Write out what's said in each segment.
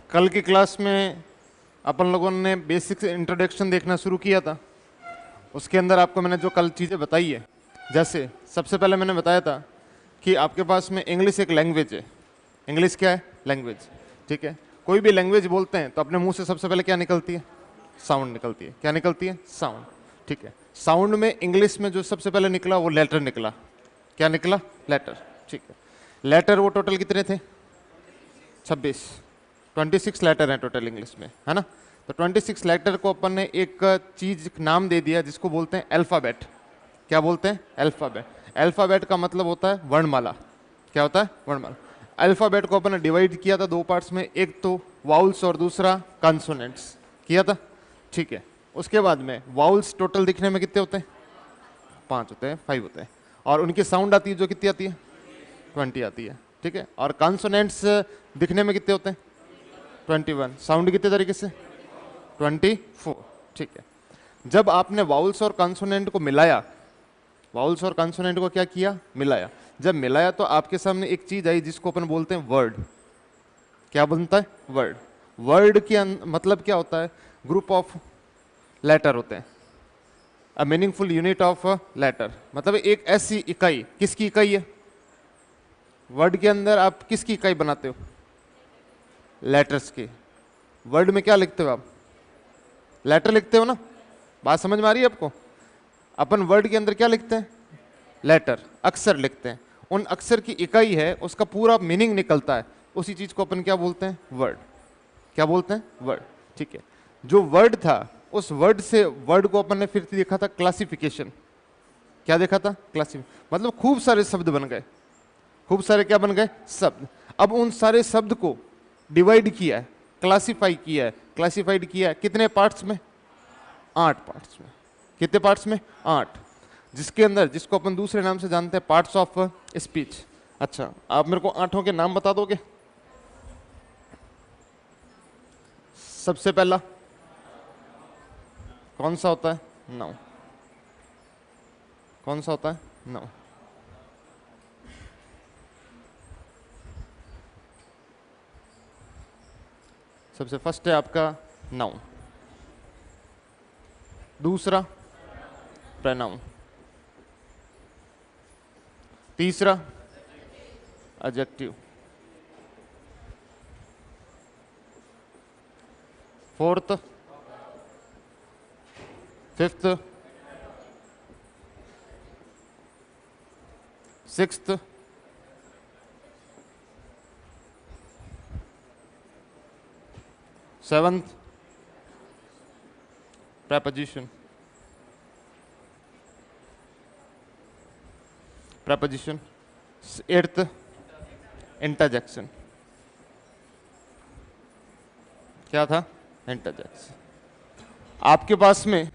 कल की क्लास में अपन लोगों ने बेसिक इंट्रोडक्शन देखना शुरू किया था। उसके अंदर आपको मैंने जो कल चीज़ें बताई है, जैसे सबसे पहले मैंने बताया था कि आपके पास में इंग्लिश एक लैंग्वेज है। इंग्लिश क्या है? लैंग्वेज। ठीक है, कोई भी लैंग्वेज बोलते हैं तो अपने मुंह से सबसे पहले क्या निकलती है? साउंड निकलती है। क्या निकलती है? साउंड। ठीक है, साउंड में इंग्लिश में जो सबसे पहले निकला वो लेटर निकला। क्या निकला? लेटर। ठीक है, लेटर वो टोटल कितने थे? 26। 26 लेटर हैं टोटल इंग्लिश में, है ना। तो 26 लेटर को अपन ने एक चीज नाम दे दिया जिसको बोलते हैं अल्फाबेट। क्या बोलते हैं? अल्फाबेट। अल्फाबेट का मतलब होता है वर्णमाला। क्या होता है? वर्णमाला। अल्फाबेट को अपन ने डिवाइड किया था दो पार्ट्स में, एक तो वाउल्स और दूसरा कॉन्सोनेंट्स किया था। ठीक है, उसके बाद में वाउल्स टोटल दिखने में कितने होते हैं? 5 होते हैं, 5 होते हैं। और उनकी साउंड आती है जो कितनी आती है? 20 आती है। ठीक है, और कॉन्सोनेंट्स दिखने में कितने होते हैं? 21। साउंड कितने तरीके से? 24। ठीक है, जब आपने वाउल्स और कॉन्सोनेंट को मिलाया, वाउल्स और कॉन्सोनेंट को क्या किया? मिलाया। जब मिलाया तो आपके सामने एक चीज आई जिसको अपन बोलते हैं वर्ड। क्या बनता है? वर्ड। वर्ड के मतलब क्या होता है? ग्रुप ऑफ लेटर होते हैं। A meaningful unit of letter, मतलब एक ऐसी इकाई। किसकी इकाई है? वर्ड के अंदर आप किसकी इकाई बनाते हो? लेटर्स की। वर्ड में क्या लिखते हो आप? लेटर लिखते हो ना। बात समझ में आ रही है आपको? अपन वर्ड के अंदर क्या लिखते हैं? लेटर, अक्षर लिखते हैं। उन अक्षर की इकाई है, उसका पूरा मीनिंग निकलता है, उसी चीज को अपन क्या बोलते हैं? वर्ड। क्या बोलते हैं? वर्ड। ठीक है, जो वर्ड था उस वर्ड से वर्ड को अपन ने फिर देखा था क्लासिफिकेशन। क्या देखा था? क्लासिफिकेशन। मतलब खूब सारे शब्द बन गए। खूब सारे क्या बन गए? शब्द। अब उन सारे शब्द को डिवाइड किया है, क्लासिफाई किया है। क्लासिफाइड किया है कितने पार्ट्स में? 8 पार्ट्स में। कितने पार्ट्स में? 8। जिसके अंदर, जिसको अपन दूसरे नाम से जानते हैं, पार्ट्स ऑफ स्पीच। अच्छा, आप मेरे को 8 के नाम बता दोगे? सबसे पहला कौन सा होता है? नाउन। कौन सा होता है? नाउन। सबसे फर्स्ट है आपका नाउन। दूसरा प्रोनाउन। तीसरा adjective. Fourth, fifth, sixth, seventh preposition। preposition। Eighth interjection. क्या था? इंटरजेक्शन। आपके पास में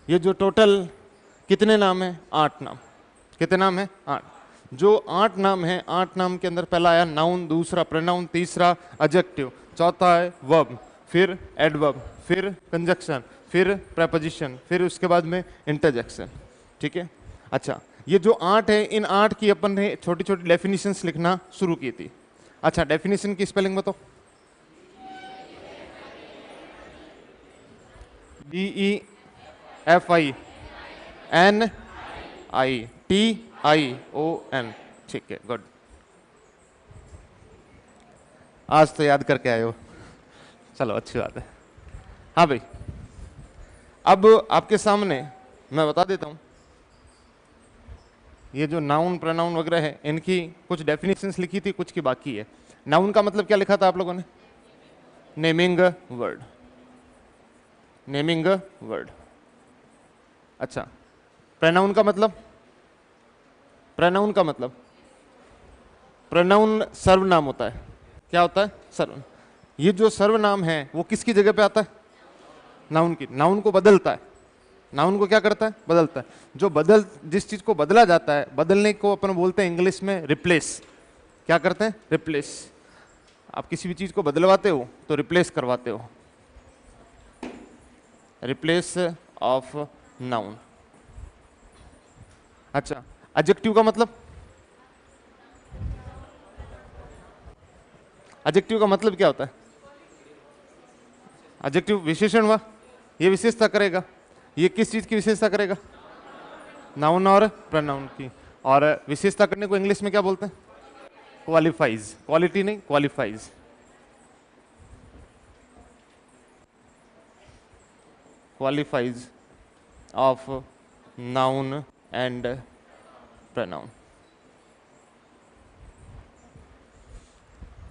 ये जो टोटल कितने नाम है? 8 नाम। कितने नाम है? 8। जो 8 नाम है, 8 नाम के अंदर पहला आया नाउन, दूसरा प्रोनाउन, तीसरा एडजेक्टिव, चौथा है वर्ब, फिर एडवर्ब, फिर कंजक्शन, फिर प्रेपोजिशन, फिर उसके बाद में इंटरजेक्शन। ठीक है, अच्छा, ये जो 8 है, इन 8 की अपन ने छोटी छोटी डेफिनेशंस लिखना शुरू की थी। अच्छा, डेफिनेशन की स्पेलिंग बताओ। DEFINITION। ठीक है, गुड। आज तो याद करके आए हो, चलो अच्छी बात है। हाँ भाई, अब आपके सामने मैं बता देता हूं, ये जो नाउन प्रोनाउन वगैरह है, इनकी कुछ डेफिनेशंस लिखी थी, कुछ की बाकी है। नाउन का मतलब क्या लिखा था आप लोगों ने? Naming word. Naming word. अच्छा, प्रोनाउन का मतलब? प्रोनाउन का मतलब, प्रोनाउन सर्वनाम होता है। क्या होता है? सर्वनाम। ये जो सर्वनाम है वो किसकी जगह पे आता है? नाउन की। नाउन को बदलता है। नाउन को क्या करता है? बदलता है। जो बदल, जिस चीज को बदला जाता है, बदलने को अपन बोलते हैं इंग्लिश में रिप्लेस। क्या करते हैं? रिप्लेस। आप किसी भी चीज को बदलवाते हो तो रिप्लेस करवाते हो। Replace of noun. अच्छा, एडजेक्टिव का मतलब? एडजेक्टिव का मतलब क्या होता है? एडजेक्टिव विशेषण हुआ, ये विशेषता करेगा। ये किस चीज की विशेषता करेगा? नाउन और प्रोनाउन की। और विशेषता करने को इंग्लिश में क्या बोलते हैं? क्वालिफाइज। क्वालिटी नहीं, qualifies. Qualifies of noun and pronoun.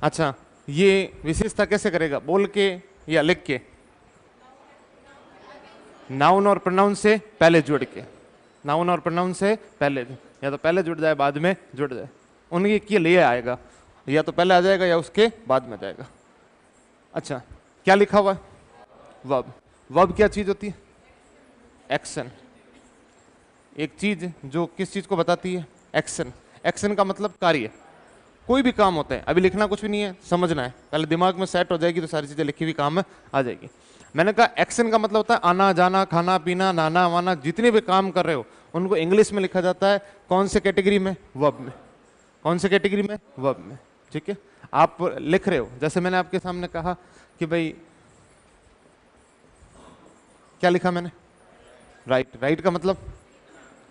अच्छा, ये विशेषता कैसे करेगा? बोल के या लिख के? नाउन और प्रोनाउन से पहले जुड़ के। नाउन और प्रोनाउन से पहले, या तो पहले जुड़ जाए बाद में जुड़ जाए, उनके के लिए आएगा। या तो पहले आ जाएगा या उसके बाद में जाएगा। अच्छा, क्या लिखा हुआ है? वर्ब। वर्ब क्या चीज होती है? एक्शन। एक चीज जो किस चीज को बताती है? एक्शन। एक्शन का मतलब कार्य। कोई भी काम होता है, अभी लिखना कुछ भी नहीं है, समझना है, पहले दिमाग में सेट हो जाएगी तो सारी चीजें लिखी हुई काम में आ जाएगी। मैंने कहा एक्शन का मतलब होता है आना जाना, खाना पीना, नहाना वाना, जितने भी काम कर रहे हो उनको इंग्लिश में लिखा जाता है कौन से कैटेगरी में? वर्ब में। कौन से कैटेगरी में? वर्ब में। ठीक है, आप लिख रहे हो, जैसे मैंने आपके सामने कहा कि भाई क्या लिखा मैंने? राइट। राइट का मतलब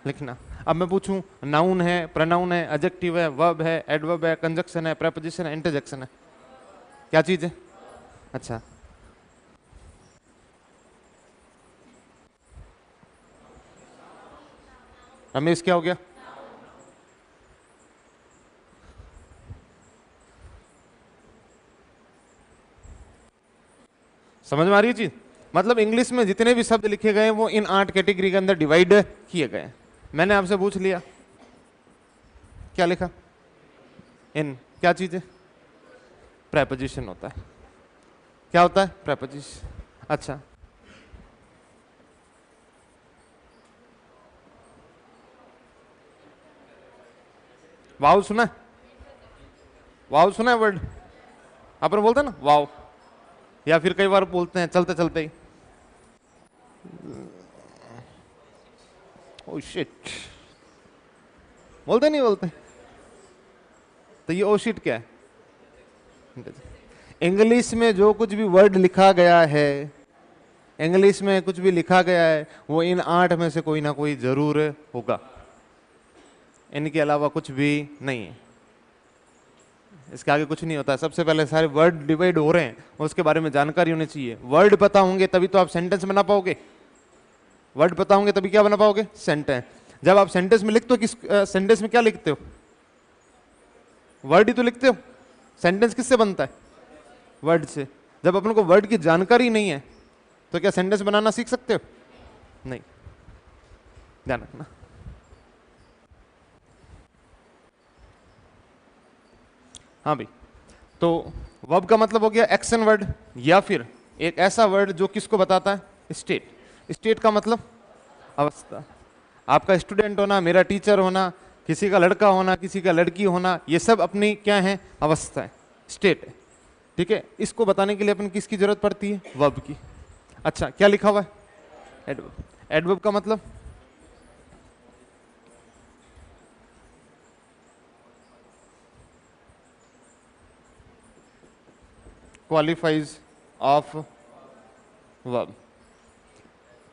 लिखना। अब मैं पूछूं, नाउन है, प्रोनाउन है, एडजेक्टिव है, वर्ब है, एडवर्ब है, कंजक्शन है, प्रेपोजिशन है, इंटरजेक्शन है, क्या चीज है? अच्छा, रमेश क्या हो गया? समझ में आ रही है चीज? मतलब इंग्लिश में जितने भी शब्द लिखे गए वो इन 8 कैटेगरी के अंदर डिवाइड किए गए। मैंने आपसे पूछ लिया, क्या लिखा? इन। क्या चीज है? प्रेपोजिशन होता है। क्या होता है? प्रेपोजिशन। अच्छा, वाव सुना है? वाव सुना है वर्ड? अपन बोलते हैं ना वाव, या फिर कई बार बोलते हैं चलते चलते ही ओ शिट, बोलते नहीं बोलते? तो ये ओ शिट क्या है? इंग्लिश में जो कुछ भी वर्ड लिखा गया है, इंग्लिश में कुछ भी लिखा गया है वो इन 8 में से कोई ना कोई जरूर होगा, इनके अलावा कुछ भी नहीं है। इसके आगे कुछ नहीं होता। सबसे पहले सारे वर्ड डिवाइड हो रहे हैं उसके बारे में जानकारी होनी चाहिए। वर्ड पता होंगे तभी तो आप सेंटेंस बना पाओगे। वर्ड पता होंगे तभी क्या बना पाओगे? सेंटेंस। जब आप सेंटेंस में लिखते हो, किस सेंटेंस में क्या लिखते हो? वर्ड ही तो लिखते हो। सेंटेंस किससे बनता है? वर्ड से। जब अपन को वर्ड की जानकारी नहीं है तो क्या सेंटेंस बनाना सीख सकते हो? नहीं, ध्यान रखना। हाँ भाई, तो वर्ब का मतलब हो गया एक्शन वर्ड, या फिर एक ऐसा वर्ड जो किसको बताता है? स्टेट। स्टेट का मतलब अवस्था। आपका स्टूडेंट होना, मेरा टीचर होना, किसी का लड़का होना, किसी का लड़की होना, ये सब अपनी क्या है? अवस्था है, स्टेट है। ठीक है, इसको बताने के लिए अपन किसकी जरूरत पड़ती है? वर्ब की। अच्छा, क्या लिखा हुआ है? एडवर्ब। एडवर्ब का मतलब क्वालिफाइज ऑफ वर्ब।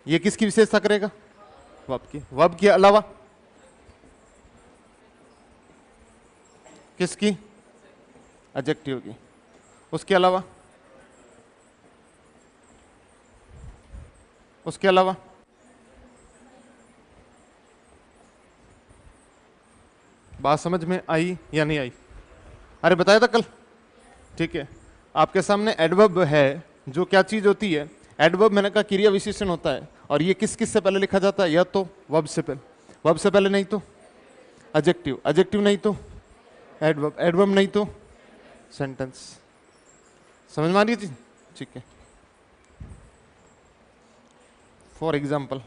ये किसकी विशेषता करेगा? वर्ब की। वर्ब के अलावा किसकी? एडजेक्टिव की। उसके अलावा? उसके अलावा बात समझ में आई या नहीं आई? अरे बताया था कल। ठीक है, आपके सामने एडवर्ब है जो क्या चीज होती है? एडवर्ब मैंने कहा क्रिया विशेषण होता है, और ये किस किस से पहले लिखा जाता है? या तो वर्ब से पहले, वर्ब से पहले नहीं तो एडजेक्टिव, एडजेक्टिव नहीं तो एडवर्ब, एडवर्ब नहीं तो सेंटेंस। समझ में आ रही है? ठीक है, फॉर एग्जाम्पल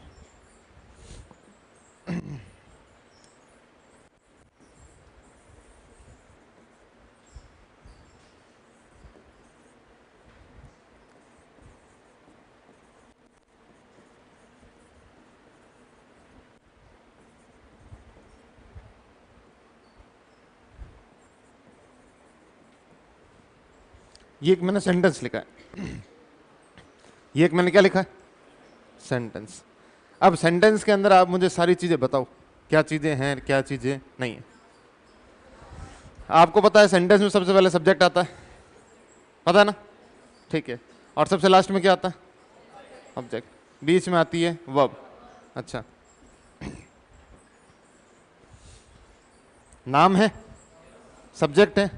ये एक मैंने सेंटेंस लिखा है। ये एक मैंने क्या लिखा है, सेंटेंस। अब सेंटेंस के अंदर आप मुझे सारी चीजें बताओ, क्या चीजें हैं क्या चीजें नहीं है। आपको पता है सेंटेंस में सबसे पहले सब्जेक्ट आता है, पता है ना, ठीक है, और सबसे लास्ट में क्या आता है, ऑब्जेक्ट, बीच में आती है वर्ब। अच्छा, नाम है, सब्जेक्ट है,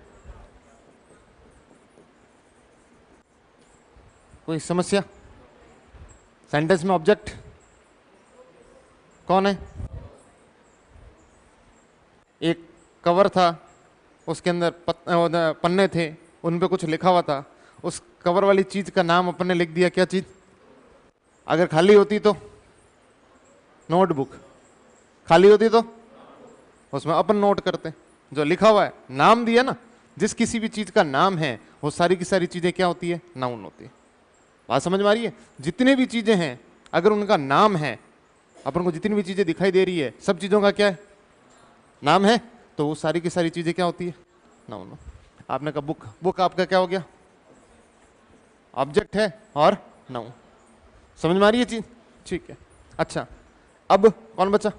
कोई समस्या? सेंटेंस में ऑब्जेक्ट कौन है? एक कवर था, उसके अंदर पन्ने थे, उन पे कुछ लिखा हुआ था, उस कवर वाली चीज का नाम अपन ने लिख दिया, क्या चीज? अगर खाली होती तो नोटबुक, खाली होती तो उसमें अपन नोट करते। जो लिखा हुआ है, नाम दिया ना, जिस किसी भी चीज का नाम है वो सारी की सारी चीजें क्या होती है, नाउन होती है। बात समझ में आ रही है? जितने भी चीजें हैं अगर उनका नाम है, अपन को जितनी भी चीजें दिखाई दे रही है सब चीजों का क्या है, नाम है, तो वो सारी की सारी चीजें क्या होती है, नाउन। आपने कहा बुक, बुक आपका क्या हो गया, ऑब्जेक्ट है और नाउन। समझ में आ रही है चीज? ठीक है। अच्छा, अब कौन बचा?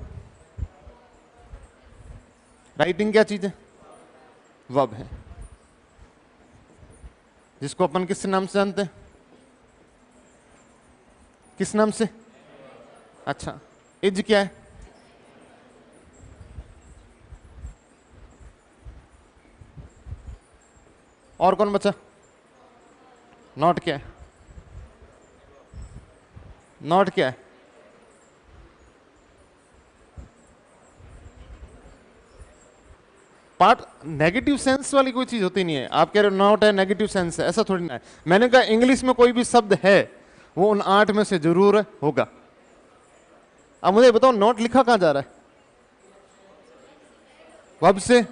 राइटिंग क्या चीज है, वर्ब है, जिसको अपन किस नाम से जानते हैं, किस नाम से? अच्छा, इज क्या है? और कौन बचा? नॉट क्या है? नॉट क्या है? पार्ट नेगेटिव सेंस वाली कोई चीज होती नहीं है। आप कह रहे हो नॉट है, नेगेटिव सेंस है, ऐसा थोड़ी ना है। मैंने कहा इंग्लिश में कोई भी शब्द है वो उन 8 में से जरूर होगा। अब मुझे बताओ नॉट लिखा कहां जा रहा है? वर्ब से।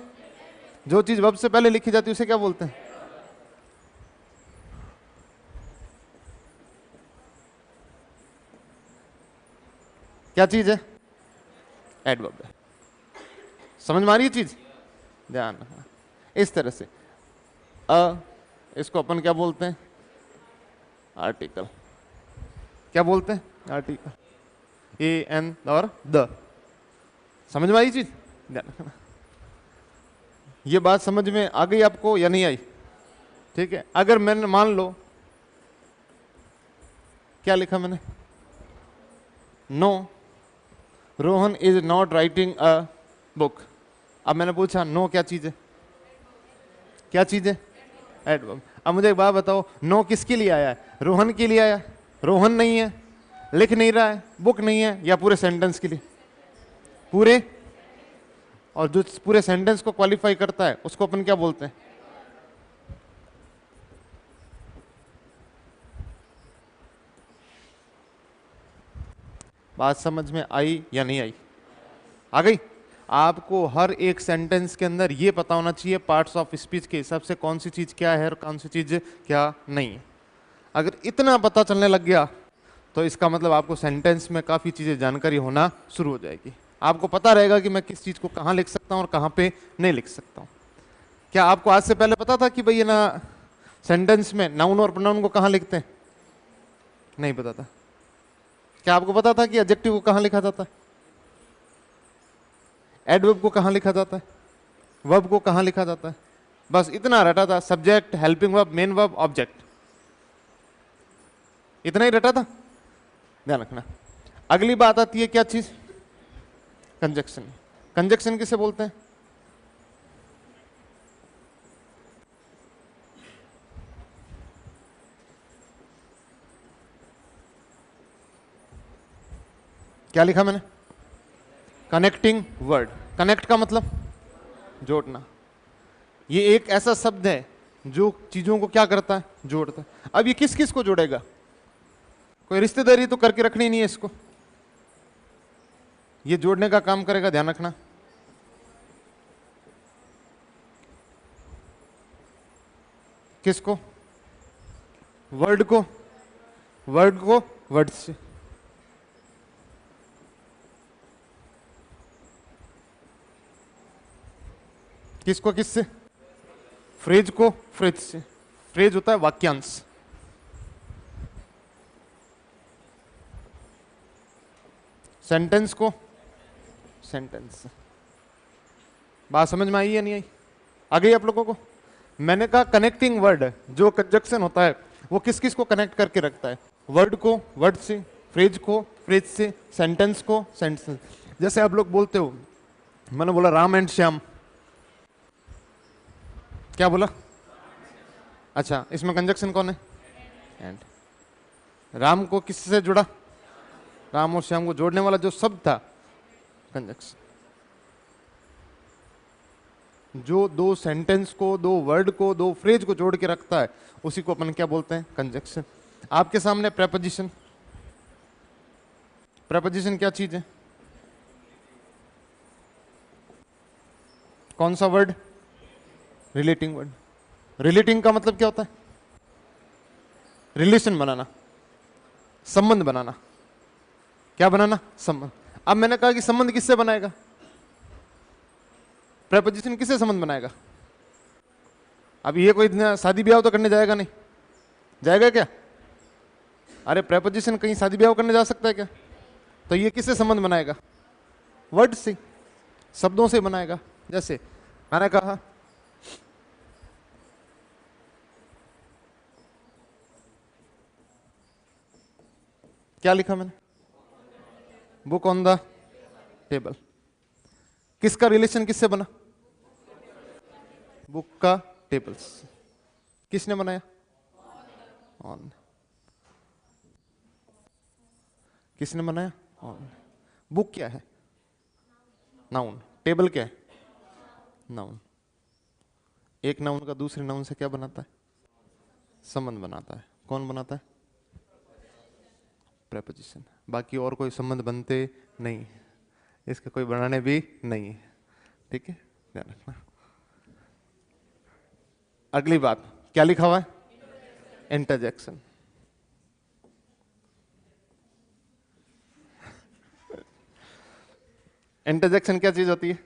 जो चीज वर्ब से पहले लिखी जाती है उसे क्या बोलते हैं? क्या चीज है? एडवर्ब है। समझ में आ रही है चीज? ध्यान रखना। इस तरह से इसको अपन क्या बोलते हैं? आर्टिकल। क्या बोलते हैं? आर्टिकल। ए एन और द। समझ में आई चीज? ध्यान रखना। ये बात समझ में आ गई आपको या नहीं आई? ठीक है। अगर मैंने मान लो क्या लिखा मैंने, no Rohan is not writing a book. अब मैंने पूछा नो क्या चीज है? क्या चीज है? एडवर्ब। अब मुझे एक बात बताओ, नो किसके लिए आया है? रोहन के लिए आया? रोहन नहीं है, लिख नहीं रहा है, बुक नहीं है, या पूरे सेंटेंस के लिए? पूरे। और जो पूरे सेंटेंस को क्वालिफाई करता है उसको अपन क्या बोलते हैं? बात समझ में आई या नहीं आई? आ गई? आपको हर एक सेंटेंस के अंदर ये पता होना चाहिए पार्ट्स ऑफ स्पीच के हिसाब से कौन सी चीज क्या है और कौन सी चीज क्या नहीं है। अगर इतना पता चलने लग गया तो इसका मतलब आपको सेंटेंस में काफी चीजें जानकारी होना शुरू हो जाएगी। आपको पता रहेगा कि मैं किस चीज को कहां लिख सकता हूं और कहां पे नहीं लिख सकता हूं। क्या आपको आज से पहले पता था कि भाई ये ना सेंटेंस में नाउन और प्रोनाउन को कहां लिखते हैं? नहीं पता था। क्या आपको पता था कि एडजेक्टिव को कहां लिखा जाता है? एडवर्ब को कहां लिखा जाता है? वर्ब को कहां लिखा जाता है? बस इतना रटा था, subject, helping verb, main verb, object, इतना ही रटा था। ध्यान रखना। अगली बात आती है क्या चीज? कंजक्शन। कंजक्शन किसे बोलते हैं? क्या लिखा मैंने? Connecting word. कनेक्ट का मतलब जोड़ना। ये एक ऐसा शब्द है जो चीजों को क्या करता है? जोड़ता है। अब ये किस किस को जोड़ेगा? कोई रिश्तेदारी तो करके रखनी नहीं है इसको, ये जोड़ने का काम करेगा। ध्यान रखना। किसको? वर्ड को। वर्ड को वर्ड से। किसको किससे? फ्रेज को फ्रेज से। फ्रेज होता है वाक्यांश। सेंटेंस को सेंटेंस। बात समझ में आई या नहीं आई? आ गई आप लोगों को? मैंने कहा कनेक्टिंग वर्ड, जो कंजक्शन होता है वो किस किस को कनेक्ट करके रखता है? वर्ड को वर्ड से, फ्रेज को फ्रेज से, सेंटेंस को सेंटेंस। जैसे आप लोग बोलते हो, मैंने बोला राम एंड श्याम, क्या बोला? अच्छा, इसमें कंजक्शन कौन है? एंड। राम को किससे जुड़ा? राम और श्याम को जोड़ने वाला जो शब्द था, कंजक्शन। जो दो सेंटेंस को, दो वर्ड को, दो फ्रेज को जोड़ के रखता है, उसी को अपन क्या बोलते हैं? कंजक्शन। आपके सामने प्रेपोजिशन। प्रेपोजिशन क्या चीज है? कौन सा वर्ड? Relating word. रिलेटिंग का मतलब क्या होता है? रिलेशन बनाना, संबंध बनाना। क्या बनाना? संबंध। अब मैंने कहा कि संबंध किससे बनाएगा? प्रेपोजिशन किससे संबंध बनाएगा? अब ये कोई शादी ब्याह तो करने जाएगा नहीं, जाएगा क्या? अरे प्रेपोजिशन कहीं शादी ब्याह करने जा सकता है क्या? तो ये किससे संबंध बनाएगा? वर्ड से, शब्दों से बनाएगा। जैसे मैंने कहा क्या लिखा मैंने? Book on the table. किसका रिलेशन किससे बना? बुक का टेबल्स। किसने बनाया? ऑन। किसने बनाया? ऑन। बुक क्या है? नाउन। टेबल क्या है? नाउन। एक नाउन का दूसरे नाउन से क्या बनाता है? संबंध बनाता है। कौन बनाता है? प्रेपोजिशन। बाकी और कोई संबंध बनते नहीं, इसके कोई बनाने भी नहीं है। ठीक है, ध्यान रखना। अगली बात क्या लिखा हुआ है? इंटरजेक्शन। इंटरजेक्शन क्या चीज होती है?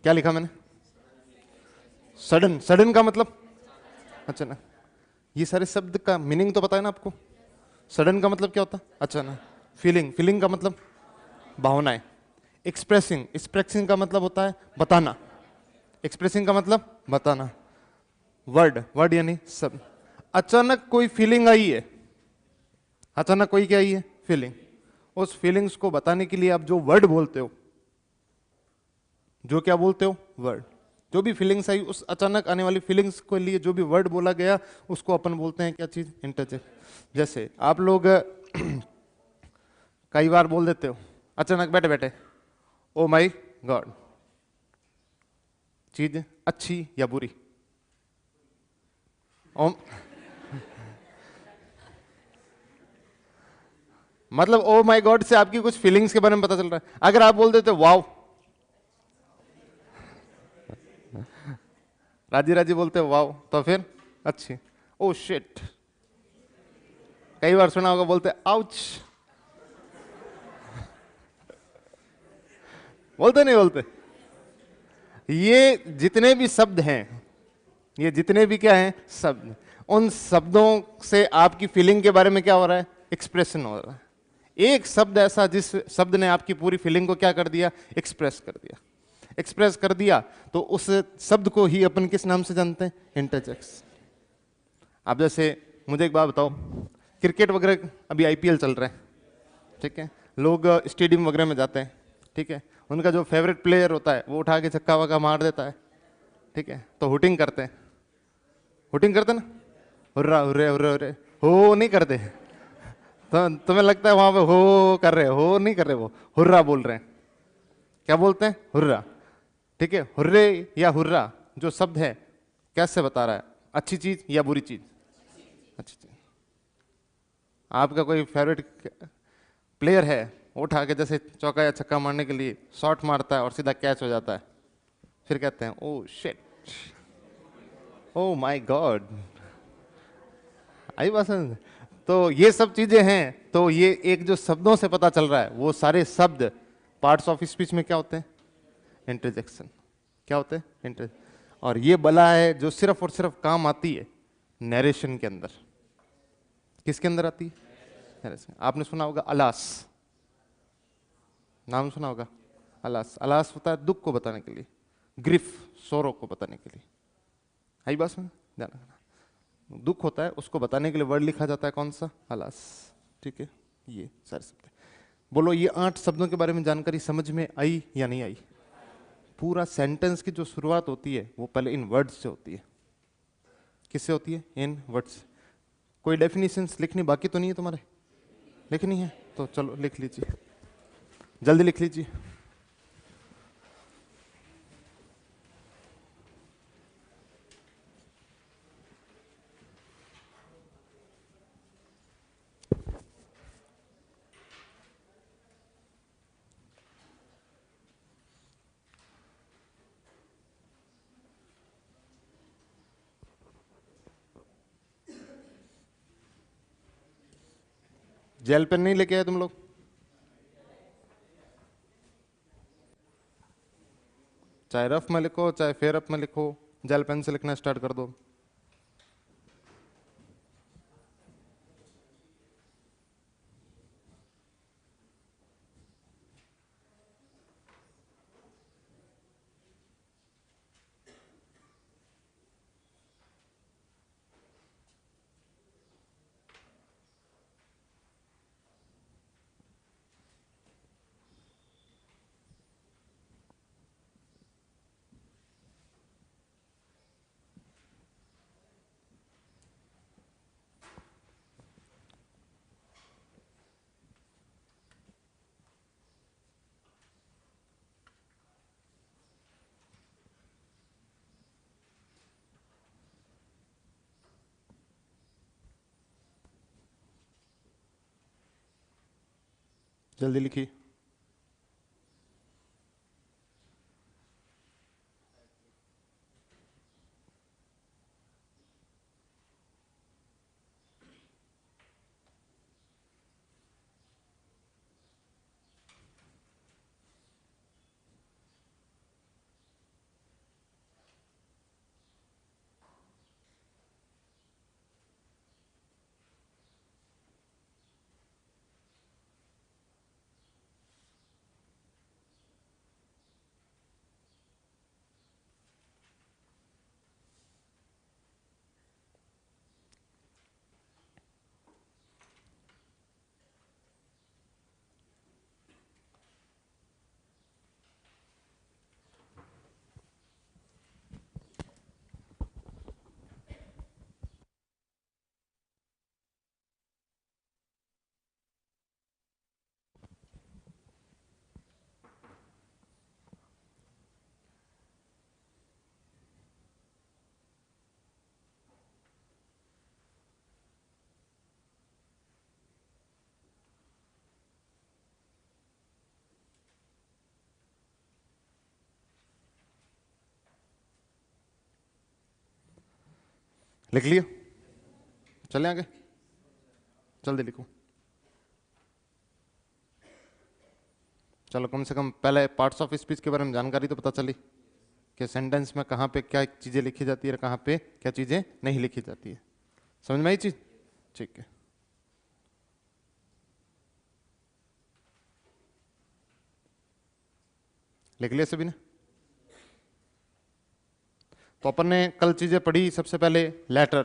क्या लिखा मैंने? सडन। सडन का मतलब? अचानक। ये सारे शब्द का मीनिंग तो पता है ना आपको? सडन का मतलब क्या होता है? अचानक। फीलिंग। फीलिंग का मतलब? भावनाएं। एक्सप्रेसिंग। एक्सप्रेसिंग का मतलब होता है बताना। एक्सप्रेसिंग का मतलब बताना। वर्ड। वर्ड यानी शब्द। अचानक कोई फीलिंग आई है, अचानक कोई क्या आई है? फीलिंग। उस फीलिंग्स को बताने के लिए आप जो वर्ड बोलते हो, जो क्या बोलते हो? वर्ड। जो भी फीलिंग्स आई, उस अचानक आने वाली फीलिंग्स के लिए जो भी वर्ड बोला गया, उसको अपन बोलते हैं क्या चीज? इंटरजेक्ट। जैसे आप लोग कई बार बोल देते हो अचानक बैठे बैठे, ओ माई गॉड। चीज अच्छी या बुरी? मतलब ओ माई गॉड से आपकी कुछ फीलिंग्स के बारे में पता चल रहा है। अगर आप बोल देते वाव, राजी राजी बोलते हो वाव, तो फिर अच्छी। Oh shit. कई बार सुना होगा बोलते आउच। बोलते नहीं बोलते? ये जितने भी शब्द हैं, ये जितने भी क्या हैं? शब्द। उन शब्दों से आपकी फीलिंग के बारे में क्या हो रहा है? एक्सप्रेशन हो रहा है। एक शब्द ऐसा जिस शब्द ने आपकी पूरी फीलिंग को क्या कर दिया? एक्सप्रेस कर दिया। एक्सप्रेस कर दिया तो उस शब्द को ही अपन किस नाम से जानते हैं? इंटरजेक्शन। अब जैसे मुझे एक बात बताओ, क्रिकेट वगैरह अभी आईपीएल चल रहा है, ठीक है, लोग स्टेडियम वगैरह में जाते हैं, ठीक है, उनका जो फेवरेट प्लेयर होता है वो उठा के छक्का वक्का मार देता है, ठीक है, तो हुटिंग करते हैं। हुटिंग करते ना, हुर्रा हुर्रे हुर्रे हुर्रे, हो नहीं करते? तो तुम्हें लगता है वहां पे हो कर रहे? हो नहीं कर रहे, वो हुर्रा बोल रहे हैं। क्या बोलते हैं? हुर्रा। ठीक है, हुर्रे या हुर्रा जो शब्द है कैसे बता रहा है? अच्छी चीज या बुरी चीज? अच्छी चीज। आपका कोई फेवरेट प्लेयर है, उठा के जैसे चौका या छक्का मारने के लिए शॉट मारता है और सीधा कैच हो जाता है, फिर कहते हैं oh shit, oh my God. आई बात समझ? तो ये सब चीजें हैं। तो ये एक जो शब्दों से पता चल रहा है, वो सारे शब्द पार्ट्स ऑफ स्पीच में क्या होते हैं? इंटरजेक्शन। क्या होते हैं? इंटर। और ये बला है जो सिर्फ और सिर्फ काम आती है नरेशन के अंदर। किसके अंदर आती है? नरेशन। आपने सुना होगा अलास, नाम सुना होगा। अलास, अलास होता है दुख को बताने के लिए, ग्रिफ सोरो को बताने के लिए। आई बात में ध्यान रखना, दुख होता है उसको बताने के लिए वर्ड लिखा जाता है कौन सा? अलास। ठीक है, ये सारे शब्द हैं। बोलो ये 8 शब्दों के बारे में जानकारी समझ में आई या नहीं आई? पूरा सेंटेंस की जो शुरुआत होती है वो पहले इन वर्ड्स से होती है। किससे होती है? इन वर्ड्स। कोई डेफिनेशंस लिखनी बाकी तो नहीं है तुम्हारे? लिखनी है तो चलो लिख लीजिए, जल्दी लिख लीजिए। जेल पेन नहीं लेके आए तुम लोग? चाहे रफ में लिखो चाहे फेयर अप में लिखो, जेल पेन से लिखना स्टार्ट कर दो। जल्दी लिखिए। लिख लिया? चले आगे, जल्दी लिखो। चलो कम से कम पहले पार्ट्स ऑफ स्पीच के बारे में जानकारी तो पता चली कि सेंटेंस में कहाँ पे क्या चीजें लिखी जाती है और कहाँ पे क्या चीजें नहीं लिखी जाती है। समझ में आई चीज? ठीक है। लिख लिया सभी ने? तो अपन ने कल चीजें पढ़ी। सबसे पहले लेटर,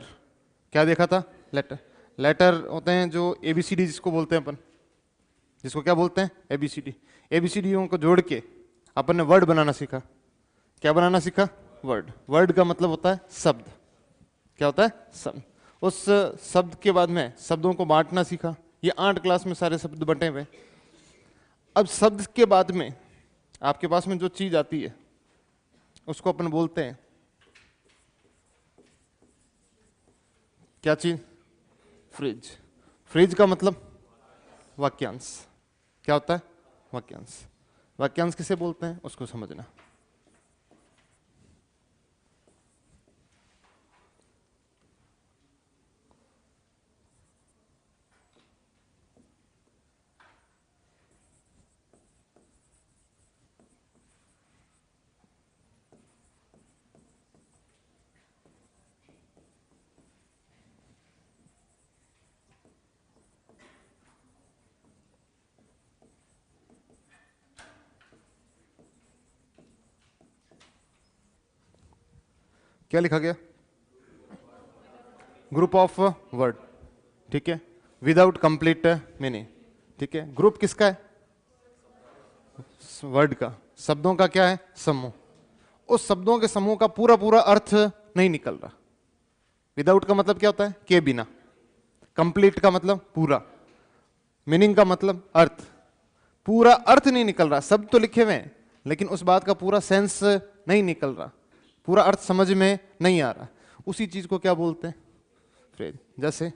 क्या देखा था? लेटर। लेटर होते हैं जो एबीसीडी जिसको बोलते हैं अपन, जिसको क्या बोलते हैं? एबीसीडी। एबीसीडीओ को जोड़ के अपन ने वर्ड बनाना सीखा। क्या बनाना सीखा? वर्ड। वर्ड का मतलब होता है शब्द। क्या होता है? शब्द। उस शब्द के बाद में शब्दों को बांटना सीखा। ये 8 क्लास में सारे शब्द बंटे हुए। अब शब्द के बाद में आपके पास में जो चीज आती है उसको अपन बोलते हैं क्या चीज? फ्रिज। फ्रिज का मतलब वाक्यांश। क्या होता है? वाक्यांश। वाक्यांश किसे बोलते हैं उसको समझना। क्या लिखा गया? ग्रुप ऑफ वर्ड, ठीक है, विदाउट कंप्लीट मीनिंग, ठीक है। ग्रुप किसका है? वर्ड का, शब्दों का क्या है? समूह। उस शब्दों के समूह का पूरा पूरा अर्थ नहीं निकल रहा। विदाउट का मतलब क्या होता है? के बिना। कंप्लीट का मतलब पूरा। मीनिंग का मतलब अर्थ। पूरा अर्थ नहीं निकल रहा। शब्द तो लिखे हुए हैं लेकिन उस बात का पूरा सेंस नहीं निकल रहा, पूरा अर्थ समझ में नहीं आ रहा। उसी चीज को क्या बोलते हैं? फ्रेज। जैसे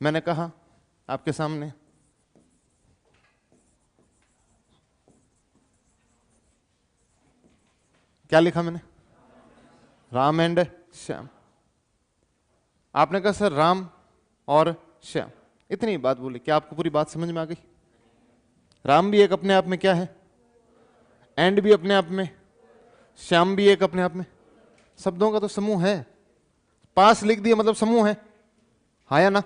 मैंने कहा आपके सामने, क्या लिखा मैंने? राम एंड श्याम। आपने कहा सर राम और श्याम, इतनी बात बोली, क्या आपको पूरी बात समझ में आ गई? राम भी एक अपने आप में क्या है? एंड भी अपने आप में, श्याम भी एक अपने आप में। शब्दों का तो समूह है। पास लिख दिया मतलब समूह है, हाँ या ना?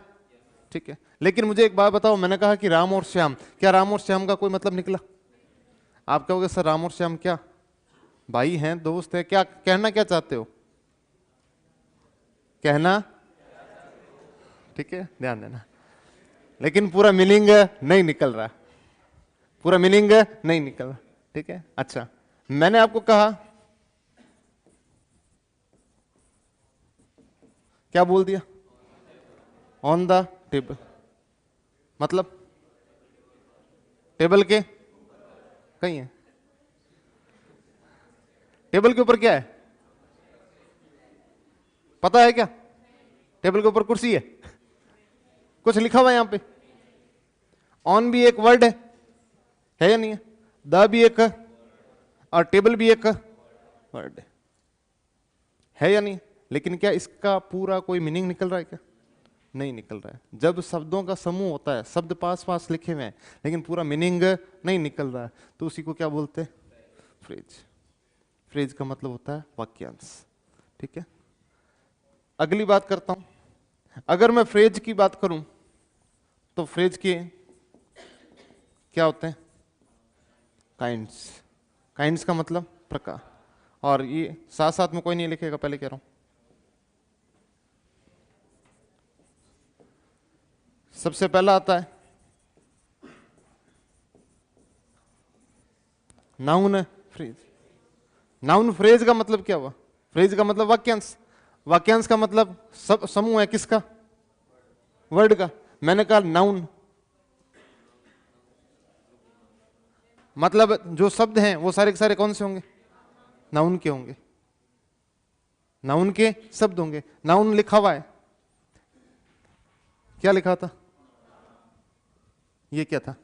ठीक है। लेकिन मुझे एक बात बताओ, मैंने कहा कि राम और श्याम, क्या राम और श्याम का कोई मतलब निकला? आप कहोगे सर राम और श्याम क्या भाई हैं, दोस्त है, क्या कहना क्या चाहते हो? कहना, ठीक है, ध्यान देना। लेकिन पूरा मीनिंग नहीं निकल रहा, पूरा मीनिंग नहीं निकल रहा, ठीक है। अच्छा, मैंने आपको कहा, क्या बोल दिया? ऑन द टेबल, मतलब टेबल के कहीं है? टेबल के ऊपर क्या है पता है क्या? टेबल के ऊपर कुर्सी है, कुछ लिखा हुआ है यहां पे। ऑन भी एक वर्ड है या नहीं है? द भी एक और टेबल भी एक वर्ड है या नहीं? लेकिन क्या इसका पूरा कोई मीनिंग निकल रहा है क्या? नहीं निकल रहा है। जब शब्दों का समूह होता है, शब्द पास पास लिखे हुए हैं लेकिन पूरा मीनिंग नहीं निकल रहा है, तो उसी को क्या बोलते हैं? फ्रेज। फ्रेज का मतलब होता है वाक्यांश, ठीक है। अगली बात करता हूं। अगर मैं फ्रेज की बात करूं तो फ्रेज के क्या होते हैं? काइंड्स। काइंड्स का मतलब प्रकार। और ये साथ साथ में कोई नहीं लिखेगा, पहले कह रहा हूं। सबसे पहला आता है नाउन फ्रेज। नाउन फ्रेज का मतलब क्या हुआ? फ्रेज का मतलब वाक्यांश। वाक्यांश का मतलब सब समूह है किसका? वर्ड का। मैंने कहा नाउन, मतलब जो शब्द हैं वो सारे के सारे कौन से होंगे? नाउन के होंगे, नाउन के शब्द होंगे। नाउन लिखा हुआ है, क्या लिखा था? ये क्या था?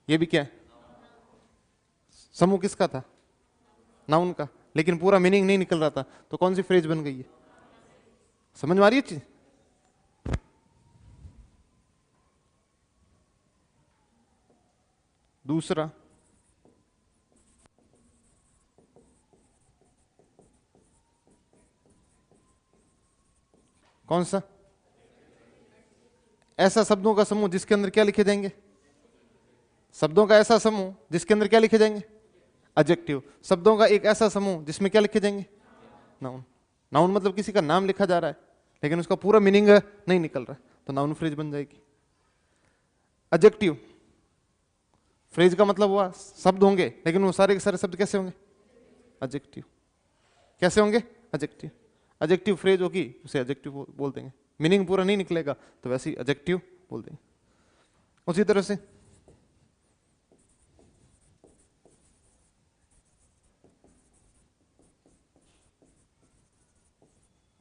ये भी क्या है? समूह किसका था? नाउन का। लेकिन पूरा मीनिंग नहीं निकल रहा था, तो कौन सी फ्रेज बन गई है? समझ में आ रही है चीज? दूसरा, कौन सा? ऐसा शब्दों का समूह जिसके अंदर क्या लिखे जाएंगे? शब्दों का ऐसा समूह जिसके अंदर क्या लिखे जाएंगे? एडजेक्टिव। शब्दों का एक ऐसा समूह जिसमें क्या लिखे जाएंगे? नाउन। नाउन मतलब किसी का नाम लिखा जा रहा है लेकिन उसका पूरा मीनिंग नहीं निकल रहा है, तो नाउन फ्रेज बन जाएगी। एडजेक्टिव फ्रेज का मतलब हुआ शब्द होंगे लेकिन वो सारे के सारे शब्द कैसे होंगे? एडजेक्टिव। कैसे होंगे? एडजेक्टिव। एडजेक्टिव फ्रेज होगी, उसे एडजेक्टिव बोल देंगे। मीनिंग पूरा नहीं निकलेगा तो वैसे ही एडजेक्टिव बोल देंगे। उसी तरह से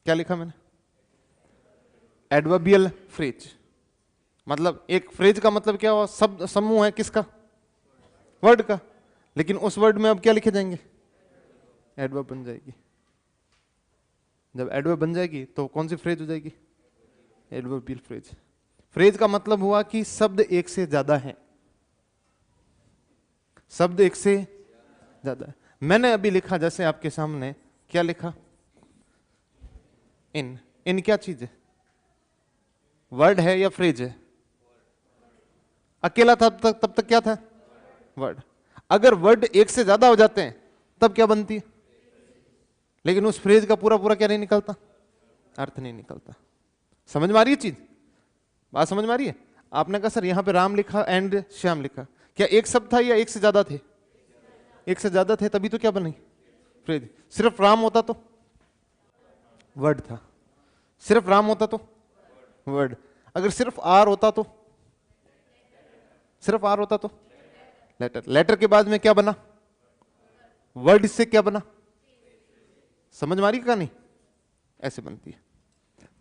क्या लिखा मैंने? Adverbial phrase. मतलब एक फ्रेज का मतलब क्या हुआ? शब्द समूह है किसका? वर्ड का। लेकिन उस वर्ड में अब क्या लिखे जाएंगे? एडवर्ब बन जाएगी। जब एडवर्ब बन जाएगी तो कौन सी फ्रेज हो जाएगी? Adverbial phrase. फ्रेज का मतलब हुआ कि शब्द एक से ज्यादा है, शब्द एक से ज्यादा है। मैंने अभी लिखा जैसे आपके सामने, क्या लिखा? इन। इन क्या चीज है? वर्ड है या फ्रेज है? अकेला था तब तक क्या था? वर्ड। अगर वर्ड एक से ज्यादा हो जाते हैं तब क्या बनती है, लेकिन उस फ्रेज का पूरा पूरा क्या नहीं निकलता, अर्थ नहीं निकलता। समझ में आ रही है चीज, बात समझ में आ रही है। आपने कहा सर यहां पे राम लिखा एंड श्याम लिखा, क्या एक शब्द था या एक से ज्यादा थे, एक से ज्यादा थे, तभी तो क्या बनी फ्रेज। सिर्फ राम होता तो वर्ड था, सिर्फ राम होता तो वर्ड, अगर सिर्फ आर होता तो, सिर्फ आर होता तो लेटर, लेटर के बाद में क्या बना वर्ड, इससे क्या बना, समझ में आ रही कहानी, ऐसे बनती है।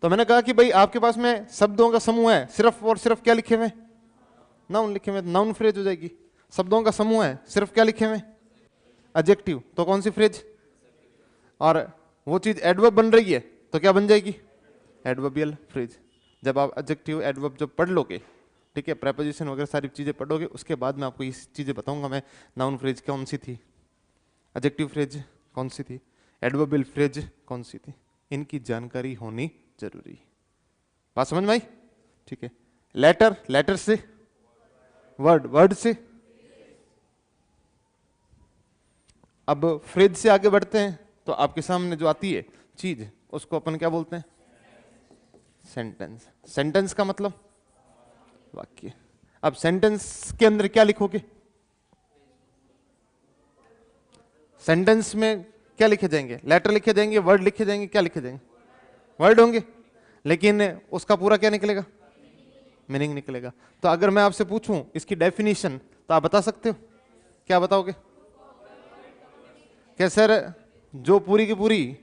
तो मैंने कहा कि भाई आपके पास में शब्दों का समूह है, सिर्फ और सिर्फ क्या लिखे हुए, नाउन लिखे हुए, नाउन फ्रेज हो जाएगी। शब्दों का समूह है, सिर्फ क्या लिखे हुए, एडजेक्टिव, तो कौन सी फ्रेज, और वो चीज एडवर्ब बन रही है तो क्या बन जाएगी, एडवर्बियल फ्रेज। जब आप एडजेक्टिव एडवर्ब जब पढ़ लोगे, ठीक है, प्रेपोजिशन वगैरह सारी चीजें पढ़ोगे, उसके बाद मैं आपको ये चीजें बताऊंगा मैं, नाउन फ्रेज कौन सी थी, एडजेक्टिव फ्रेज कौन सी थी, एडवर्बियल फ्रेज कौन सी थी, इनकी जानकारी होनी जरूरी। बात समझ में आई, ठीक है। लेटर, लेटर से वर्ड, वर्ड से, अब फ्रेज से आगे बढ़ते हैं तो आपके सामने जो आती है चीज उसको अपन क्या बोलते हैं, सेंटेंस। सेंटेंस का मतलब वाक्य। अब सेंटेंस के अंदर क्या लिखोगे, सेंटेंस में क्या लिखे जाएंगे, लेटर लिखे जाएंगे, वर्ड लिखे जाएंगे, क्या लिखे जाएंगे, वर्ड होंगे, लेकिन उसका पूरा क्या निकलेगा, मीनिंग निकलेगा। तो अगर मैं आपसे पूछूं इसकी डेफिनेशन तो आप बता सकते हो, क्या बताओगे, क्या सर जो पूरी की पूरी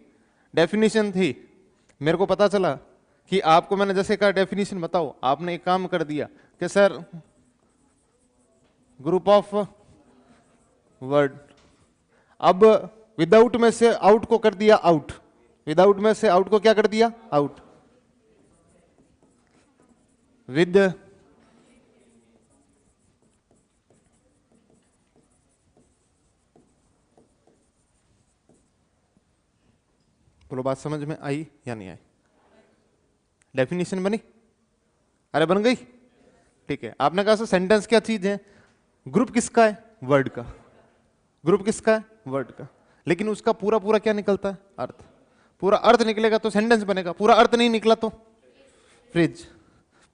डेफिनेशन थी, मेरे को पता चला कि आपको मैंने जैसे कहा डेफिनेशन बताओ, आपने एक काम कर दिया कि सर ग्रुप ऑफ वर्ड, अब विदाउट में से आउट को कर दिया आउट, विदाउट में से आउट को क्या कर दिया आउट, विद बोलो, बात समझ में आई या नहीं आई, डेफिनेशन बनी, अरे बन गई, ठीक है। आपने कहा सर सेंटेंस क्या चीज है, ग्रुप किसका है, वर्ड का, ग्रुप किसका है, वर्ड का, लेकिन उसका पूरा पूरा क्या निकलता है, अर्थ। पूरा अर्थ निकलेगा तो सेंटेंस बनेगा, पूरा अर्थ नहीं निकला तो फ्रेज,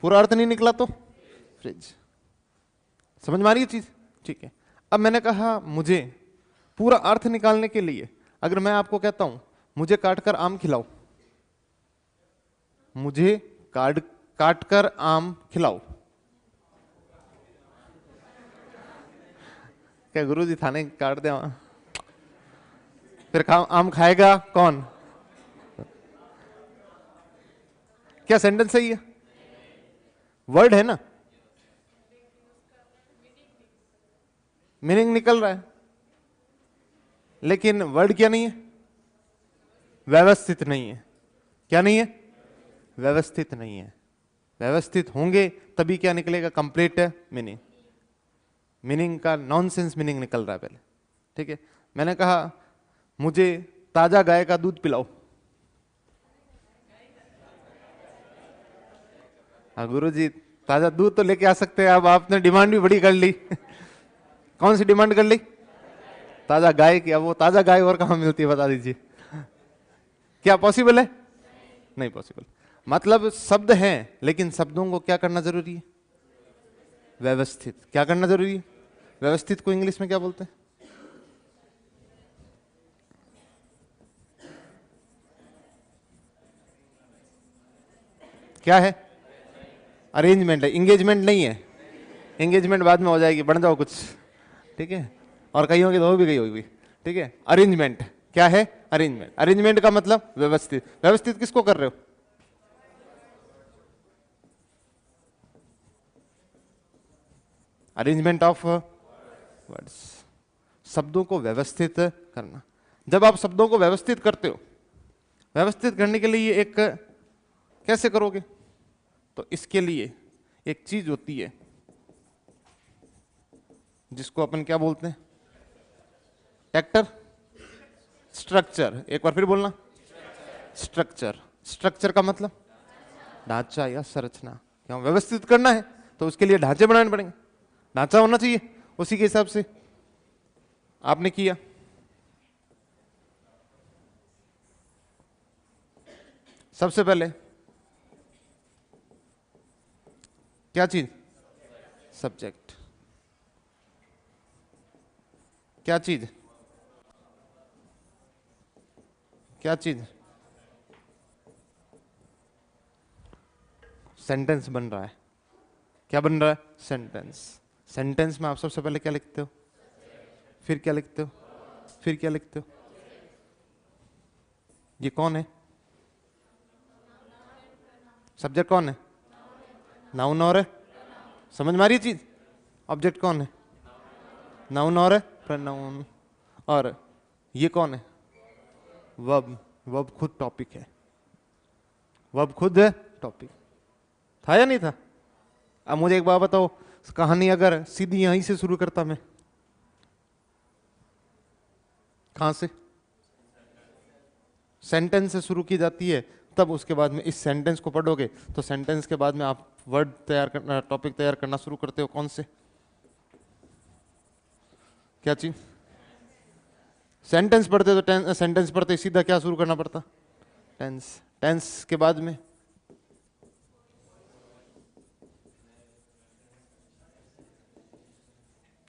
पूरा अर्थ नहीं निकला तो फ्रेज। समझ में आ रही है चीज, ठीक है। अब मैंने कहा मुझे पूरा अर्थ निकालने के लिए अगर मैं आपको कहता हूं मुझे काटकर आम खिलाओ, मुझे काट कर आम खिलाओ, क्या गुरुजी थाने काट दे, फिर आम खाएगा कौन, क्या सेंटेंस सही है, वर्ड है ना, मीनिंग निकल रहा है, लेकिन वर्ड क्या नहीं है, व्यवस्थित नहीं है, क्या नहीं है, व्यवस्थित नहीं है। व्यवस्थित होंगे तभी क्या निकलेगा, कंप्लीट मीनिंग, मीनिंग का नॉनसेंस मीनिंग निकल रहा है पहले, ठीक है। मैंने कहा मुझे ताजा गाय का दूध पिलाओ, हाँ गुरुजी ताजा दूध तो लेके आ सकते हैं, अब आपने डिमांड भी बड़ी कर ली कौन सी डिमांड कर ली, ताजा गाय की। अब वो ताजा गाय और कहां मिलती है बता दीजिए, क्या पॉसिबल है, नहीं पॉसिबल। मतलब शब्द हैं लेकिन शब्दों को क्या करना जरूरी है, व्यवस्थित, क्या करना जरूरी है, व्यवस्थित को इंग्लिश में क्या बोलते हैं, क्या है, अरेंजमेंट है, इंगेजमेंट नहीं है, इंगेजमेंट बाद में हो जाएगी, बढ़ जाओ कुछ, ठीक है, और कहीं होगी तो हो भी गई होगी, ठीक है। अरेंजमेंट क्या है, अरेंजमेंट, अरेंजमेंट का मतलब व्यवस्थित, व्यवस्थित किसको कर रहे हो, अरेंजमेंट ऑफ वर्ड्स, शब्दों को व्यवस्थित करना। जब आप शब्दों को व्यवस्थित करते हो, व्यवस्थित करने के लिए एक कैसे करोगे, तो इसके लिए एक चीज होती है जिसको अपन क्या बोलते हैं, ट्रैक्टर, स्ट्रक्चर, एक बार फिर बोलना, स्ट्रक्चर। स्ट्रक्चर का मतलब ढांचा या संरचना, क्यों व्यवस्थित करना है तो उसके लिए ढांचे बनाने पड़ेंगे, ढांचा होना चाहिए, उसी के हिसाब से आपने किया, सबसे पहले क्या चीज? सब्जेक्ट। क्या चीज? क्या चीज? सेंटेंस बन रहा है। क्या बन रहा है? सेंटेंस। सेंटेंस में आप सबसे पहले क्या लिखते हो? फिर क्या लिखते हो? फिर क्या लिखते हो? ये कौन है? सब्जेक्ट कौन है? नाउन और है। समझ में आ रही है चीज? ऑब्जेक्ट कौन है? नाउन और है प्रोनाउन। और ये कौन है? वर्ब। वर्ब खुद टॉपिक है। वर्ब खुद है टॉपिक। था या नहीं था? अब मुझे एक बात बताओ, कहानी अगर सीधी यहीं से शुरू करता मैं, कहां से? सेंटेंस से शुरू की जाती है, तब उसके बाद में इस सेंटेंस को पढ़ोगे तो सेंटेंस के बाद में आप वर्ड तैयार करना, टॉपिक तैयार करना शुरू करते हो। कौन से? क्या चीज? सेंटेंस पढ़ते तो सेंटेंस पढ़ते सीधा क्या शुरू करना पड़ता? टेंस। टेंस के बाद में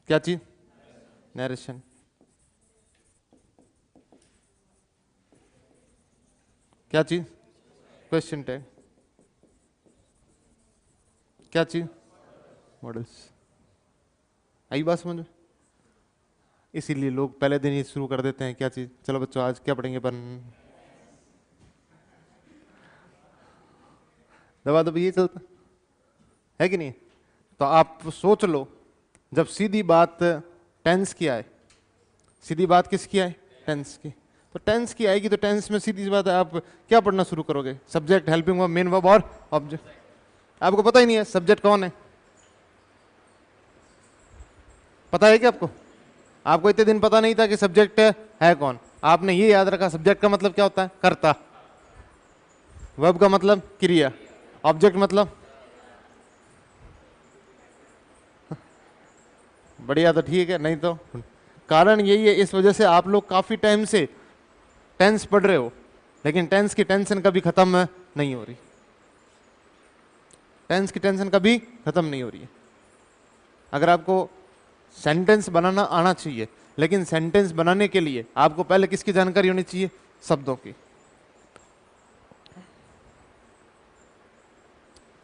क्या चीज? नरेशन। क्या चीज? Question tag. क्या चीज? मॉडल्स। आई बात समझ में? इसीलिए लोग पहले दिन ही शुरू कर देते हैं। क्या चीज? चलो बच्चों आज क्या पढ़ेंगे? अपन दबा दबा ये चलता है कि नहीं? तो आप सोच लो, जब सीधी बात टेंस की आए, सीधी बात किसकी आए? टेंस की। तो टेंस की आएगी तो टेंस में सीधी सी बात है, आप क्या पढ़ना शुरू करोगे? Subject, helping verb, main verb और ऑब्जेक्ट। आपको पता ही नहीं है सब्जेक्ट कौन है। पता है क्या आपको? आपको इतने दिन पता नहीं था कि सब्जेक्ट है कौन। आपने ये याद रखा सब्जेक्ट का मतलब क्या होता है? कर्ता। वर्ब का मतलब क्रिया। ऑब्जेक्ट मतलब बढ़िया, तो ठीक है। नहीं तो कारण यही है, इस वजह से आप लोग काफी टाइम से टेंस पढ़ रहे हो, लेकिन टेंस की टेंशन कभी खत्म नहीं हो रही। टेंस की टेंशन कभी खत्म नहीं हो रही है। अगर आपको सेंटेंस बनाना आना चाहिए, लेकिन सेंटेंस बनाने के लिए आपको पहले किसकी जानकारी होनी चाहिए? शब्दों की।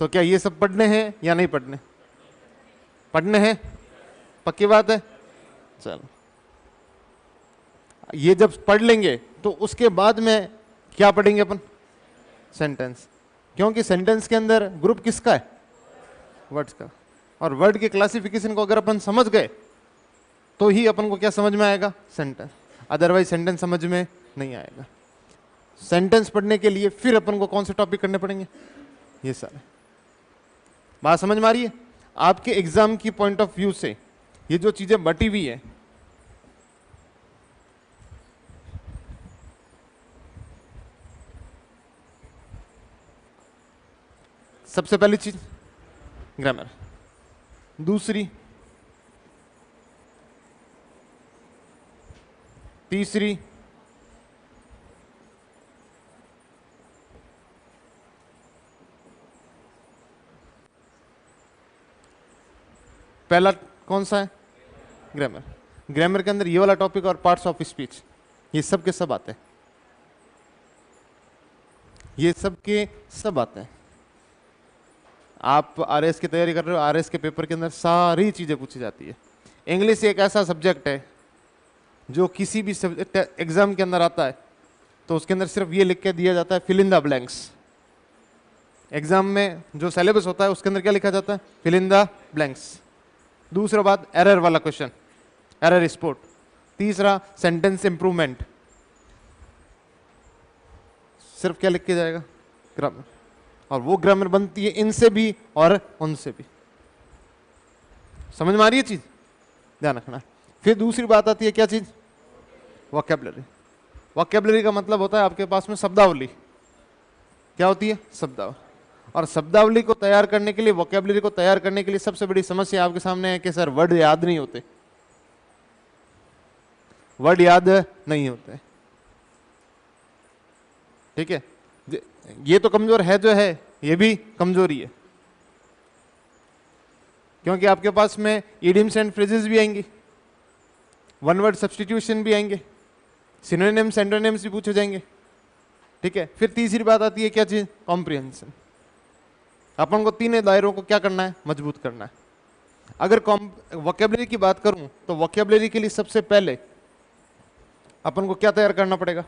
तो क्या ये सब पढ़ने हैं या नहीं पढ़ने? पढ़ने हैं, पक्की बात है। चलो, ये जब पढ़ लेंगे तो उसके बाद में क्या पढ़ेंगे अपन? सेंटेंस। क्योंकि सेंटेंस के अंदर ग्रुप किसका है? वर्ड्स का। और वर्ड के क्लासिफिकेशन को अगर अपन समझ गए तो ही अपन को क्या समझ में आएगा? सेंटेंस। अदरवाइज सेंटेंस समझ में नहीं आएगा। सेंटेंस पढ़ने के लिए फिर अपन को कौन से टॉपिक करने पड़ेंगे? ये सारे। बात समझ में आ रही है? आपके एग्जाम की पॉइंट ऑफ व्यू से ये जो चीजें बटी हुई है, सबसे पहली चीज ग्रामर, दूसरी, तीसरी, पहला कौन सा है? ग्रामर। ग्रामर के अंदर ये वाला टॉपिक और पार्ट्स ऑफ स्पीच, ये सब के सब आते हैं। ये सब के सब आते हैं। आप आरएस की तैयारी कर रहे हो, आरएस के पेपर के अंदर सारी चीजें पूछी जाती है। इंग्लिश एक ऐसा सब्जेक्ट है जो किसी भी एग्जाम के अंदर आता है तो उसके अंदर सिर्फ ये लिख के दिया जाता है, fill in the blanks. Exam में जो सिलेबस होता है उसके अंदर क्या लिखा जाता है? Fill in the blanks. दूसरा बात, एरर वाला क्वेश्चन, एरर स्पॉट। तीसरा, सेंटेंस इंप्रूवमेंट। सिर्फ क्या लिख के जाएगा? ग्रामर। और वो ग्रामर बनती है इनसे भी और उनसे भी। समझ में आ रही है चीज? ध्यान रखना। फिर दूसरी बात आती है क्या चीज? वोकैबुलरी। वोकैबुलरी का मतलब होता है आपके पास में शब्दावली। क्या होती है? शब्दावली। और शब्दावली को तैयार करने के लिए, वोकैबुलरी को तैयार करने के लिए सबसे बड़ी समस्या आपके सामने है कि सर वर्ड याद नहीं होते। वर्ड याद नहीं होते, ठीक है। ये तो कमजोर है जो है, ये भी कमजोरी है, क्योंकि आपके पास में इडियम्स एंड फ्रेजेस भी आएंगे, वन वर्ड सब्स्टिट्यूशन भी आएंगे, सिनोनिम्स एंटोनिम्स भी पूछे जाएंगे। ठीक है, फिर तीसरी बात आती है क्या चीज, कॉम्प्रिहेंशन। अपन को तीनों दायरों को क्या करना है, मजबूत करना है। अगर वोकैबुलरी की बात करूं तो वोकैबुलरी के लिए सबसे पहले अपन को क्या तैयार करना पड़ेगा,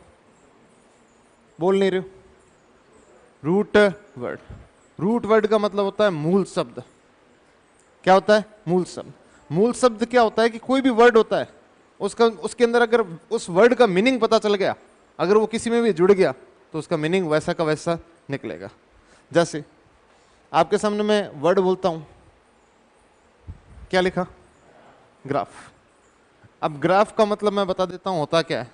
बोल नहीं रहे हो, रूट वर्ड। रूट वर्ड का मतलब होता है मूल शब्द। क्या होता है, मूल शब्द। मूल शब्द क्या होता है कि कोई भी वर्ड होता है उसका, उसके अंदर अगर उस वर्ड का मीनिंग पता चल गया, अगर वो किसी में भी जुड़ गया तो उसका मीनिंग वैसा का वैसा निकलेगा। जैसे आपके सामने मैं वर्ड बोलता हूं, क्या लिखा, ग्राफ। अब ग्राफ का मतलब मैं बता देता हूं होता क्या है।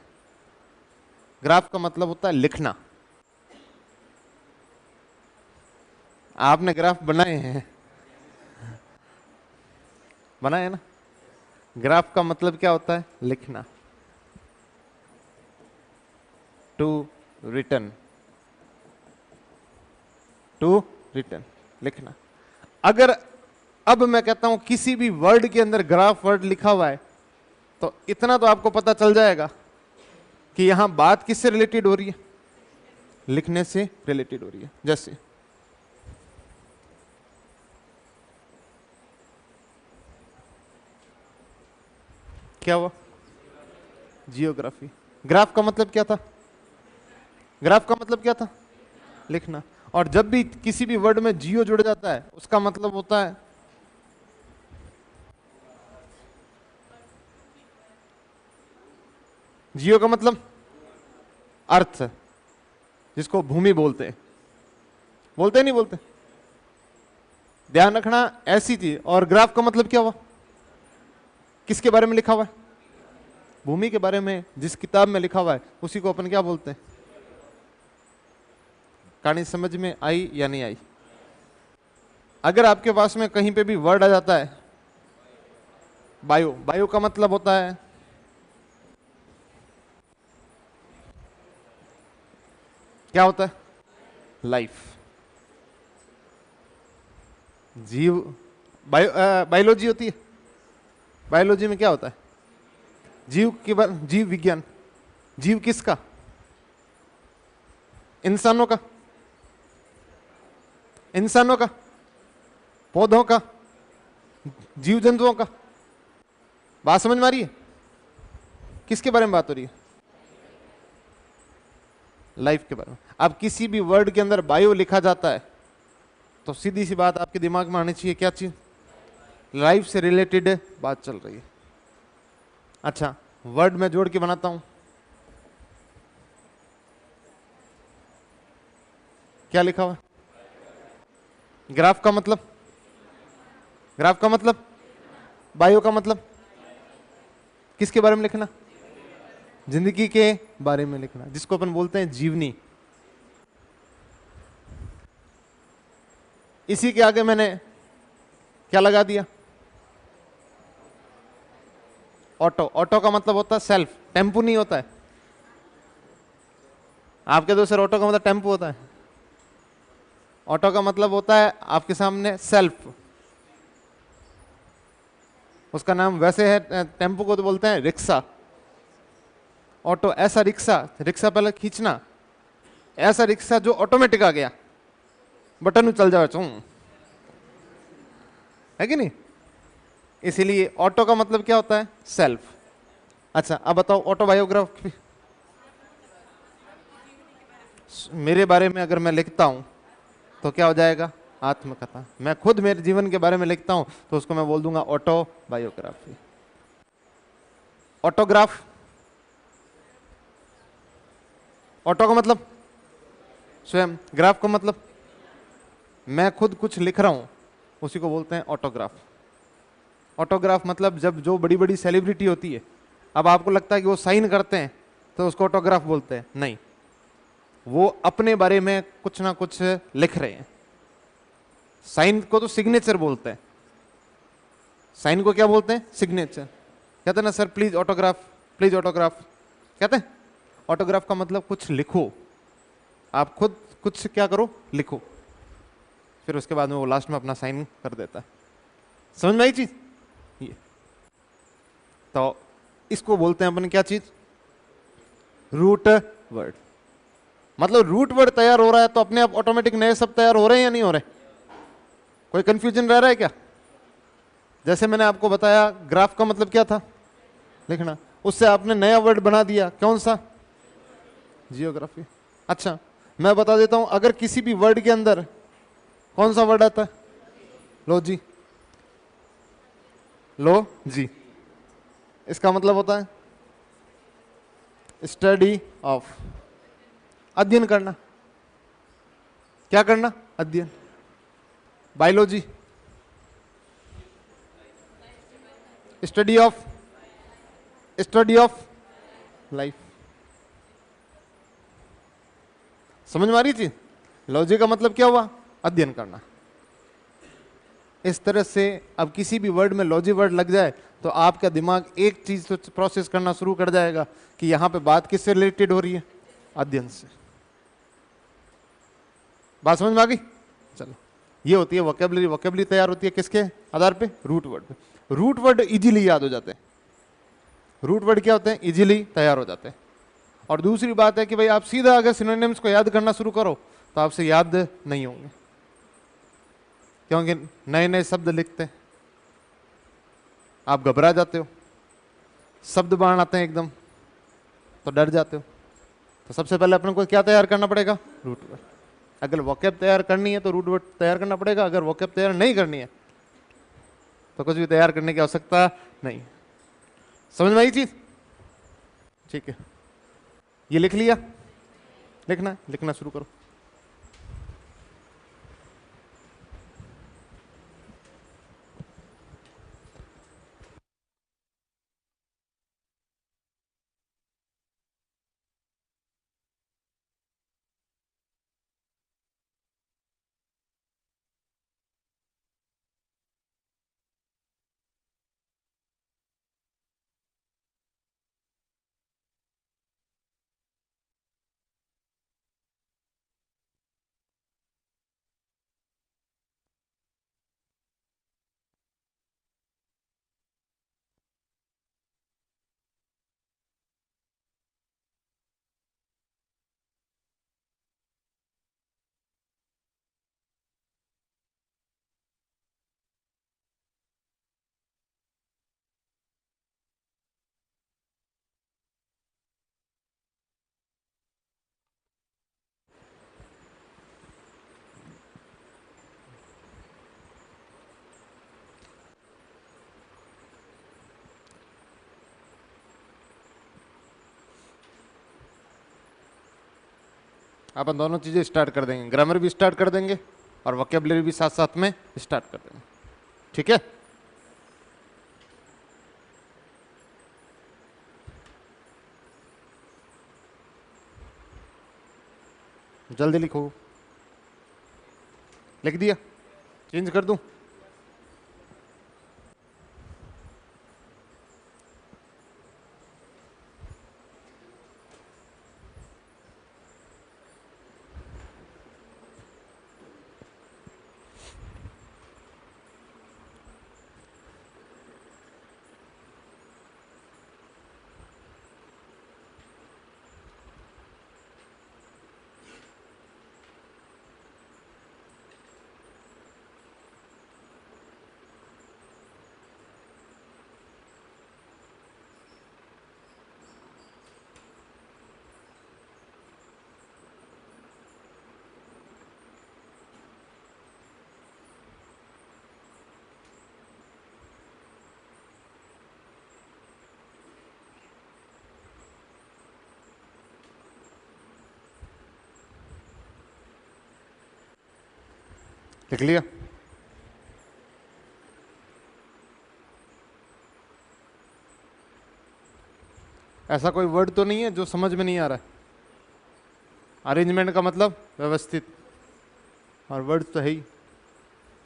ग्राफ का मतलब होता है लिखना। आपने ग्राफ बनाए हैं, बनाए ना। ग्राफ का मतलब क्या होता है, लिखना। टू रिटन, टू रिटन, लिखना। अगर अब मैं कहता हूं किसी भी वर्ड के अंदर ग्राफ वर्ड लिखा हुआ है, तो इतना तो आपको पता चल जाएगा कि यहां बात किससे रिलेटेड हो रही है, लिखने से रिलेटेड हो रही है। जैसे क्या हुआ, जियोग्राफी। ग्राफ का मतलब क्या था, ग्राफ का मतलब क्या था, लिखना। और जब भी किसी भी वर्ड में जियो जुड़ जाता है उसका मतलब होता है, जियो का मतलब अर्थ, जिसको भूमि बोलते हैं, बोलते नहीं बोलते, ध्यान रखना ऐसी चीज। और ग्राफ का मतलब क्या हुआ, किसके बारे में लिखा हुआ है, भूमि के बारे में। जिस किताब में लिखा हुआ है उसी को अपन क्या बोलते हैं। कहानी समझ में आई या नहीं आई। अगर आपके पास में कहीं पे भी वर्ड आ जाता है बायो, बायो का मतलब होता है, क्या होता है, लाइफ, जीव। बायोलॉजी होती है, बायोलॉजी में क्या होता है, जीव के बारे, जीव विज्ञान। जीव किसका, इंसानों का, इंसानों का, पौधों का, जीव जंतुओं का। बात समझ में आ रही है, किसके बारे में बात हो रही है, लाइफ के बारे में। अब किसी भी वर्ड के अंदर बायो लिखा जाता है तो सीधी सी बात आपके दिमाग में आनी चाहिए, क्या चीज, लाइफ से रिलेटेड बात चल रही है। अच्छा, वर्ड में जोड़ के बनाता हूं, क्या लिखा हुआ, ग्राफ का मतलब, ग्राफ का मतलब, बायो का मतलब किसके बारे में लिखना, जिंदगी के बारे में लिखना, जिसको अपन बोलते हैं जीवनी। इसी के आगे मैंने क्या लगा दिया, ऑटो। ऑटो का मतलब होता है सेल्फ, टेम्पू नहीं होता है। आपके दोस्त ऑटो का मतलब टेम्पू होता है। ऑटो का मतलब होता है आपके सामने सेल्फ, उसका नाम वैसे है, टेम्पू को तो बोलते हैं रिक्शा। ऑटो ऐसा रिक्शा, रिक्शा पहले खींचना, ऐसा रिक्शा जो ऑटोमेटिक आ गया, बटन चल जाए चूं, है कि नहीं। इसीलिए ऑटो का मतलब क्या होता है, सेल्फ। अच्छा अब बताओ, ऑटोबायोग्राफी, मेरे बारे में अगर मैं लिखता हूं तो क्या हो जाएगा, आत्मकथा। मैं खुद मेरे जीवन के बारे में लिखता हूं तो उसको मैं बोल दूंगा ऑटोबायोग्राफी। ऑटोग्राफ, ऑटो का मतलब स्वयं, ग्राफ का मतलब मैं खुद कुछ लिख रहा हूं, उसी को बोलते हैं ऑटोग्राफ। ऑटोग्राफ मतलब जब जो बड़ी बड़ी सेलिब्रिटी होती है, अब आपको लगता है कि वो साइन करते हैं तो उसको ऑटोग्राफ बोलते हैं, नहीं, वो अपने बारे में कुछ ना कुछ लिख रहे हैं। साइन को तो सिग्नेचर बोलते हैं, साइन को क्या बोलते हैं, सिग्नेचर। कहते हैं ना sir please autograph, please autograph, कहते हैं। ऑटोग्राफ का मतलब कुछ लिखो, आप खुद कुछ क्या करो, लिखो, फिर उसके बाद में वो लास्ट में अपना साइन कर देता है। समझ में आई चीज? ये तो इसको बोलते हैं अपन क्या चीज, रूट वर्ड। मतलब रूट वर्ड तैयार हो रहा है तो अपने आप ऑटोमेटिक नए सब तैयार हो रहे हैं या नहीं हो रहे? कोई कंफ्यूजन रह रहा है क्या? जैसे मैंने आपको बताया ग्राफ का मतलब क्या था, लिखना, उससे आपने नया वर्ड बना दिया, कौन सा, जियोग्राफी। अच्छा मैं बता देता हूं, अगर किसी भी वर्ड के अंदर कौन सा वर्ड आता है, लो जी, लो जी, इसका मतलब होता है स्टडी ऑफ, अध्ययन करना। क्या करना, अध्ययन। Biology, study of life. समझ में आ रही थी? लॉजी का मतलब क्या हुआ, अध्ययन करना। इस तरह से अब किसी भी वर्ड में लॉजी वर्ड लग जाए तो आपका दिमाग एक चीज तो प्रोसेस करना शुरू कर जाएगा कि यहां पे बात किससे रिलेटेड हो रही है, अध्ययन से। बात समझ में आ गई? चलो, ये होती है वोकेबलरी। वोकेबलरी तैयार होती है किसके आधार पे, रूट वर्ड पे। रूट वर्ड इजीली याद हो जाते हैं। रूट वर्ड क्या होते हैं, इजीली तैयार हो जाते हैं। और दूसरी बात है कि भाई आप सीधा अगर सिनोनिम्स को याद करना शुरू करो तो आपसे याद नहीं होंगे, क्योंकि नए नए शब्द लिखते हैं, आप घबरा जाते हो, शब्द बाण आते हैं एकदम तो डर जाते हो। तो सबसे पहले अपने को क्या तैयार करना पड़ेगा, रूट वर्ड। अगर वोकैब तैयार करनी है तो रूट वर्ड तैयार करना पड़ेगा, अगर वोकैब तैयार नहीं करनी है तो कुछ भी तैयार करने की आवश्यकता नहीं। समझ में आई चीज? ठीक है, ये लिख लिया, लिखना है, लिखना शुरू करो। अपन दोनों चीजें स्टार्ट कर देंगे, ग्रामर भी स्टार्ट कर देंगे और वोकैबुलरी भी साथ साथ में स्टार्ट कर देंगे। ठीक है, जल्दी लिखो। लिख दिया, चेंज कर दूं? लिख लिया? ऐसा कोई वर्ड तो नहीं है जो समझ में नहीं आ रहा है? अरेंजमेंट का मतलब व्यवस्थित, और वर्ड तो है ही।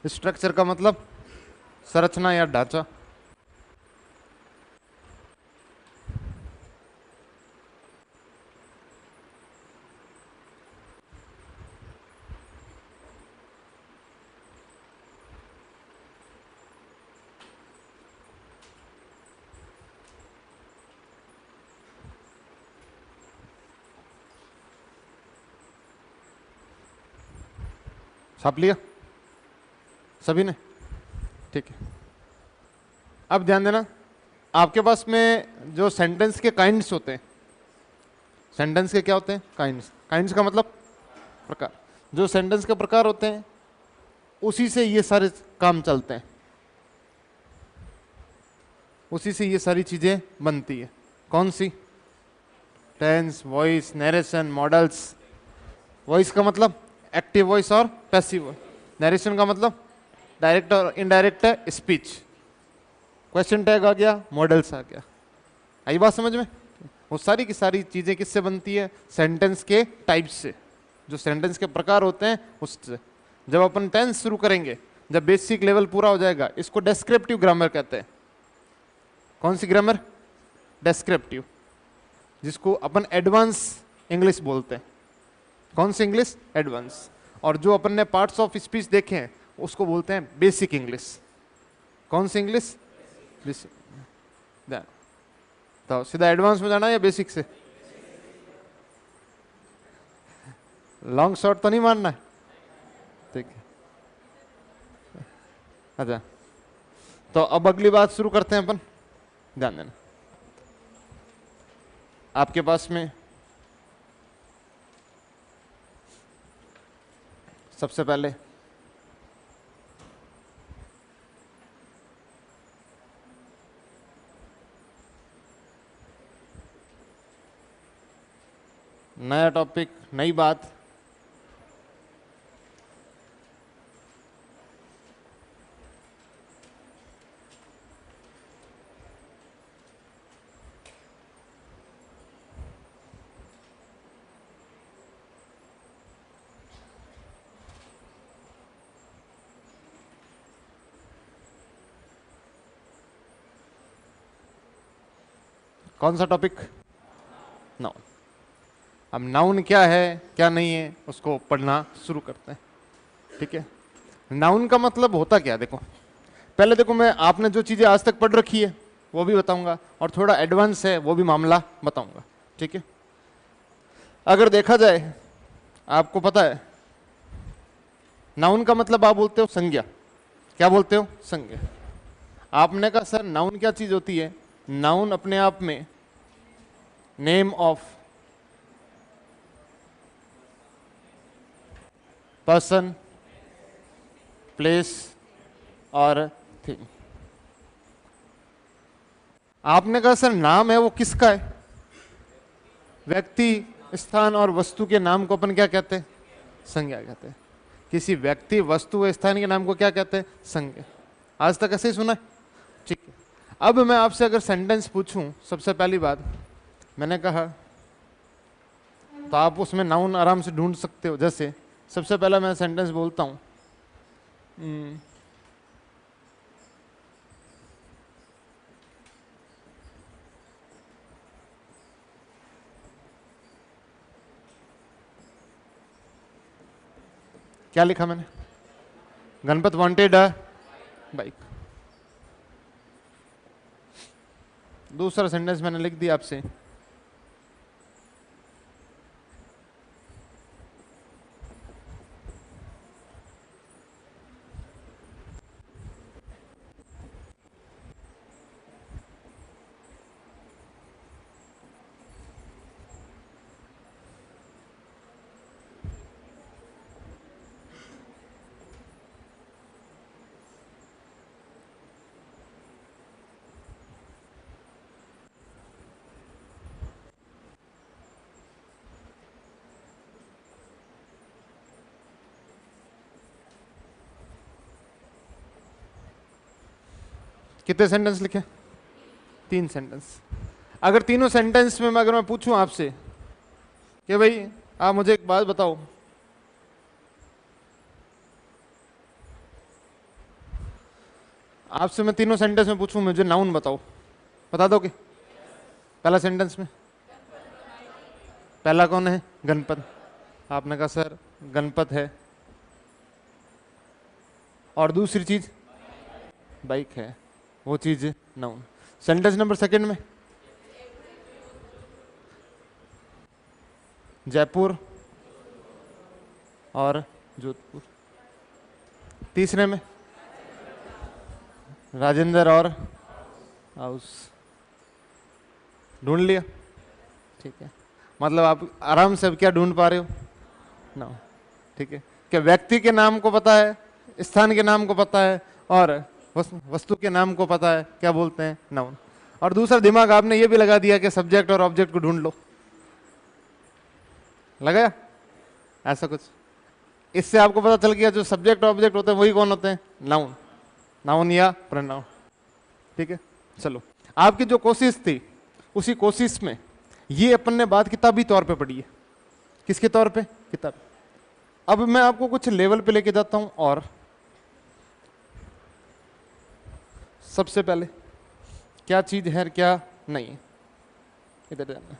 स्ट्रक्चर का मतलब संरचना या ढांचा। छाप लिया सभी ने? ठीक है। अब ध्यान देना, आपके पास में जो सेंटेंस के काइंड्स होते हैं, सेंटेंस के क्या होते हैं? काइंड्स। काइंड्स का मतलब प्रकार। जो सेंटेंस के प्रकार होते हैं उसी से ये सारे काम चलते हैं, उसी से ये सारी चीजें बनती है। कौन सी? Tense, voice, narration, modals. Voice का मतलब एक्टिव वॉइस और पैसिव वॉइस। नरेशन का मतलब डायरेक्ट और इनडायरेक्ट स्पीच। क्वेश्चन टैग आ गया, मॉडल्स आ गया। आई बात समझ में? वो सारी की सारी चीजें किससे बनती है? सेंटेंस के टाइप से, जो सेंटेंस के प्रकार होते हैं उससे। जब अपन टेंस शुरू करेंगे, जब बेसिक लेवल पूरा हो जाएगा, इसको डेस्क्रिप्टिव ग्रामर कहते हैं। कौन सी ग्रामर? डेस्क्रिप्टिव, जिसको अपन एडवांस इंग्लिश बोलते हैं। कौन सी इंग्लिश? एडवांस। और जो अपन ने पार्ट्स ऑफ स्पीच देखे हैं उसको बोलते हैं बेसिक इंग्लिश। कौन सी इंग्लिश? बेसिक। तो सीधा एडवांस में जाना है या बेसिक से? लॉन्ग शॉर्ट तो नहीं मानना है? ठीक है। अच्छा, तो अब अगली बात शुरू करते हैं अपन। ध्यान देना, आपके पास में सबसे पहले नया टॉपिक, नई बात। कौन सा टॉपिक? नाउन। अब नाउन क्या है क्या नहीं है उसको पढ़ना शुरू करते हैं। ठीक है। नाउन का मतलब होता क्या? देखो, पहले देखो, मैं आपने जो चीजें आज तक पढ़ रखी है वो भी बताऊंगा, और थोड़ा एडवांस है वो भी मामला बताऊंगा। ठीक है। अगर देखा जाए, आपको पता है नाउन का मतलब आप बोलते हो संज्ञा। क्या बोलते हो? संज्ञा। आपने कहा सर नाउन क्या चीज होती है? नाउन अपने आप में नेम ऑफ पर्सन, प्लेस और थिंग। आपने कहा सर नाम है वो किसका है? व्यक्ति, स्थान और वस्तु के नाम को अपन क्या कहते हैं? संज्ञा कहते हैं। किसी व्यक्ति, वस्तु व स्थान के नाम को क्या कहते हैं? संज्ञा। आज तक ऐसे ही सुना है? ठीक है। अब मैं आपसे अगर सेंटेंस पूछूं, सबसे पहली बात मैंने कहा, तो आप उसमें नाउन आराम से ढूंढ सकते हो। जैसे सबसे पहला मैं सेंटेंस बोलता हूं, क्या लिखा मैंने? Ganpat wanted a bike. दूसरा सेंटेंस मैंने लिख दिया आपसे, कितने सेंटेंस लिखे? 3 सेंटेंस। अगर तीनों सेंटेंस में अगर मैं पूछूं आपसे कि भाई आप मुझे एक बात बताओ, आपसे मैं तीनों सेंटेंस में पूछूं मुझे नाउन बताओ, बता दोगे? पहला सेंटेंस में पहला कौन है? गणपत। आपने कहा सर गणपत है। और दूसरी चीज बाइक है, वो चीज नाउन। सेंटेंस नंबर सेकंड में जयपुर और जोधपुर। तीसरे में राजेंद्र और हाउस। ढूंढ लिया? ठीक है, मतलब आप आराम से अब क्या ढूंढ पा रहे हो? नाउन। ठीक है, क्या व्यक्ति के नाम को पता है, स्थान के नाम को पता है, और वस्तु के नाम को पता है, क्या बोलते हैं? नाउन। और दूसरा दिमाग आपने ये भी लगा दिया कि सब्जेक्ट और ऑब्जेक्ट को ढूंढ लो। लगाया ऐसा कुछ? इससे आपको पता चल गया जो सब्जेक्ट ऑब्जेक्ट होते हैं वही कौन होते हैं? नाउन। नाउन या प्रोनाउन। ठीक है, चलो आपकी जो कोशिश थी उसी कोशिश में ये अपन ने बात किताबी तौर पे पढ़ी है। किसके तौर पे? किताब। अब मैं आपको कुछ लेवल पे लेके जाता हूं। और सबसे पहले क्या चीज है और क्या नहीं है, इधर जाना।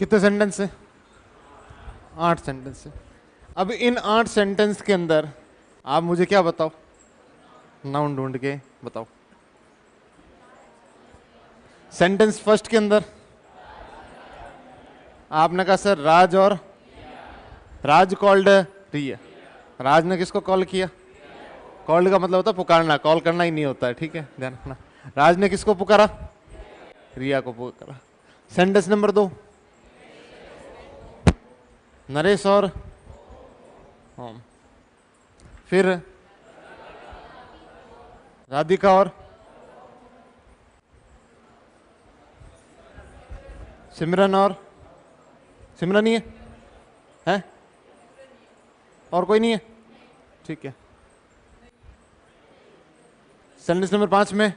कितने सेंटेंस है? 8 सेंटेंस है। अब इन 8 सेंटेंस के अंदर आप मुझे क्या बताओ? नाउन ढूंढ के बताओ। सेंटेंस फर्स्ट के अंदर आपने कहा सर राज और राज कॉल्ड रिया। राज ने किसको कॉल किया? कॉल्ड का मतलब होता है पुकारना, कॉल करना ही नहीं होता है, ठीक है, ध्यान रखना। राज ने किसको पुकारा? रिया को पुकारा। सेंटेंस नंबर 2 नरेश और होम। फिर राधिका और सिमरन और सिमरन ही है? हैं? और कोई नहीं है? ठीक है। सेंटेंस नंबर 5 में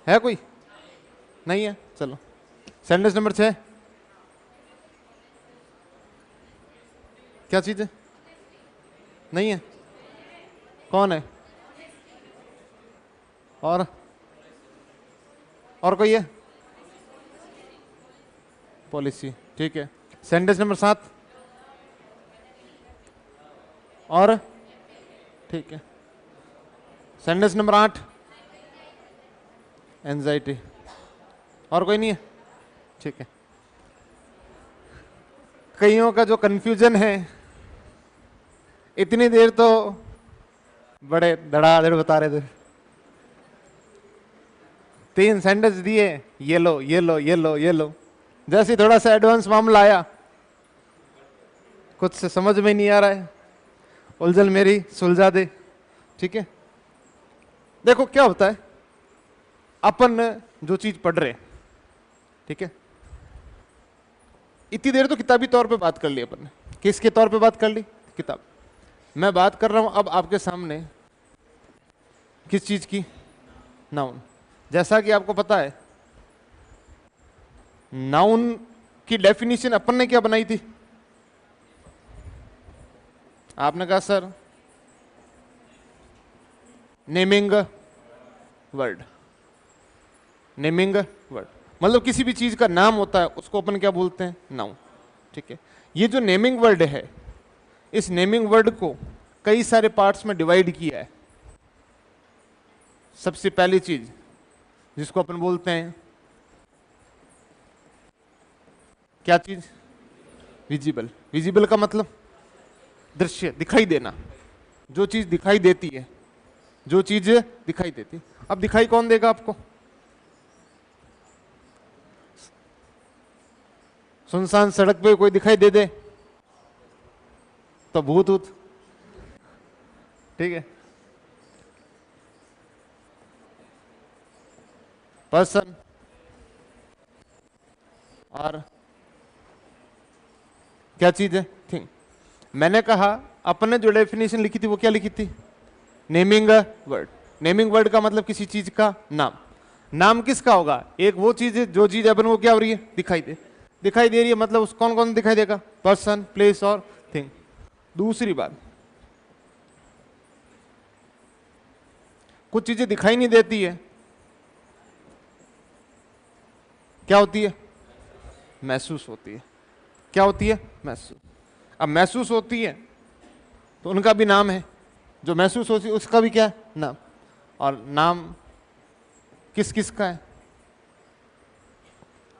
है कोई? नहीं है, चलो। सेंटेंस नंबर 6 क्या चीज है? नहीं है। कौन है? और कोई है? पॉलिसी, ठीक है। सेंटेंस नंबर 7 और, ठीक है। सेंटेंस नंबर 8 एंजाइटी, और कोई नहीं है? ठीक है। कईयों का जो कंफ्यूजन है, इतनी देर तो बड़े धड़ाधड़ बता रहे थे, 3 सेंटेंस दिए, ये लो ये लो ये लो ये लो, जैसे थोड़ा सा एडवांस मामला आया, कुछ से समझ में नहीं आ रहा है, उलझन मेरी सुलझा दे। ठीक है, देखो क्या होता है, अपन जो चीज पढ़ रहे, ठीक है, इतनी देर तो किताबी तौर पे बात कर ली अपन ने। किसके तौर पे बात कर ली? किताब। मैं बात कर रहा हूं अब आपके सामने किस चीज की? नाउन। जैसा कि आपको पता है, नाउन की डेफिनेशन अपन ने क्या बनाई थी? आपने कहा sir naming word. Naming word मतलब किसी भी चीज का नाम होता है उसको अपन क्या बोलते हैं? नाउन। ठीक है, ये जो नेमिंग वर्ड है, इस नेमिंग वर्ड को कई सारे पार्ट्स में डिवाइड किया है। सबसे पहली चीज जिसको अपन बोलते हैं क्या चीज? विजिबल। विजिबल का मतलब दृश्य, दिखाई देना, जो चीज दिखाई देती है, जो चीज दिखाई देती है। अब दिखाई कौन देगा आपको? सुनसान सड़क पे कोई दिखाई दे दे तो भूत ऊत, ठीक है। पर्सन और क्या चीज है? थिंग। मैंने कहा अपने जो डेफिनेशन लिखी थी वो क्या लिखी थी? Naming word. नेमिंग वर्ड का मतलब किसी चीज का नाम। नाम किसका होगा? एक वो चीज है जो चीज अपन को क्या हो रही है? दिखाई दे। दिखाई दे रही है मतलब उस कौन कौन दिखाई देगा? पर्सन, प्लेस और थिंग। दूसरी बात, कुछ चीजें दिखाई नहीं देती है, क्या होती है? महसूस होती है। क्या होती है? महसूस। अब महसूस होती है तो उनका भी नाम है, जो महसूस होती है उसका भी क्या है? नाम। और नाम किस किस का है?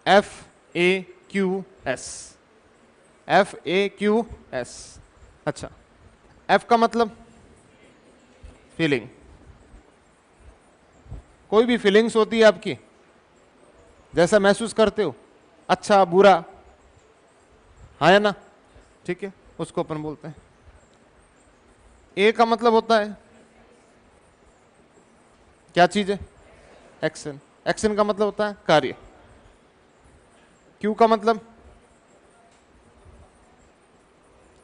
FAQS। FAQS। अच्छा, F का मतलब फीलिंग। कोई भी फीलिंग्स होती है आपकी, जैसा महसूस करते हो, अच्छा बुरा, हाँ या ना? ठीक है, उसको अपन बोलते हैं। A का मतलब होता है क्या चीज है? एक्शन। एक्शन का मतलब होता है कार्य। Q का मतलब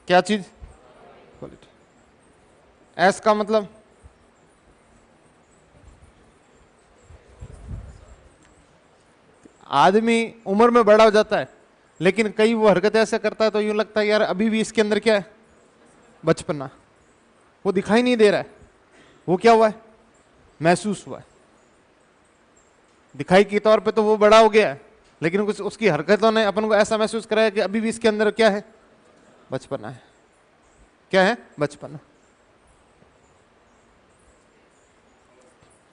क्या चीज? क्वालिटी। S का मतलब आदमी उम्र में बड़ा हो जाता है, लेकिन कई वो हरकत ऐसे करता है तो यूं लगता है यार अभी भी इसके अंदर क्या है? बचपना। वो दिखाई नहीं दे रहा है, वो क्या हुआ है? महसूस हुआ है। दिखाई के तौर पे तो वो बड़ा हो गया है, लेकिन कुछ उसकी हरकतों ने अपन को ऐसा महसूस कराया कि अभी भी इसके अंदर क्या है? बचपना है। क्या है? बचपना।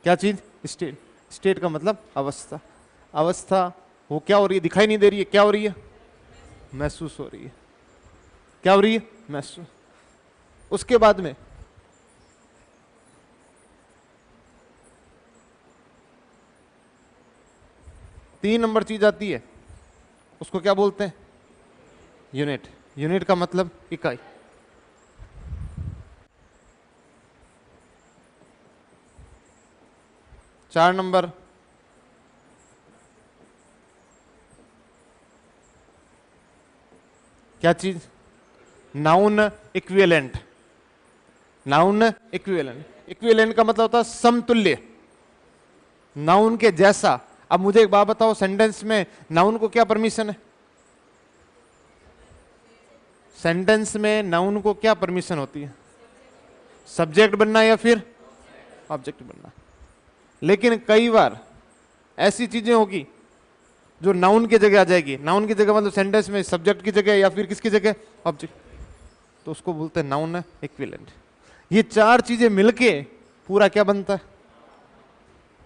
क्या चीज? स्टेट। स्टेट का मतलब अवस्था। अवस्था वो क्या हो रही है? दिखाई नहीं दे रही है, क्या हो रही है? महसूस हो रही है। क्या हो रही है? महसूस। उसके बाद में तीन नंबर चीज आती है, उसको क्या बोलते हैं? यूनिट। यूनिट का मतलब इकाई। चार नंबर क्या चीज? Noun equivalent. Noun equivalent. Equivalent का मतलब होता है समतुल्य, नाउन के जैसा। अब मुझे एक बात बताओ, सेंटेंस में नाउन को क्या परमिशन है? सेंटेंस में नाउन को क्या परमिशन होती है? सब्जेक्ट बनना या फिर ऑब्जेक्ट बनना। लेकिन कई बार ऐसी चीजें होगी जो नाउन की जगह आ जाएगी। नाउन की जगह मतलब सेंटेंस में सब्जेक्ट की जगह या फिर किसकी जगह, ऑब्जेक्ट, तो उसको बोलते हैं नाउन इक्विवेलेंट। ये चार चीजें मिलके पूरा क्या बनता है,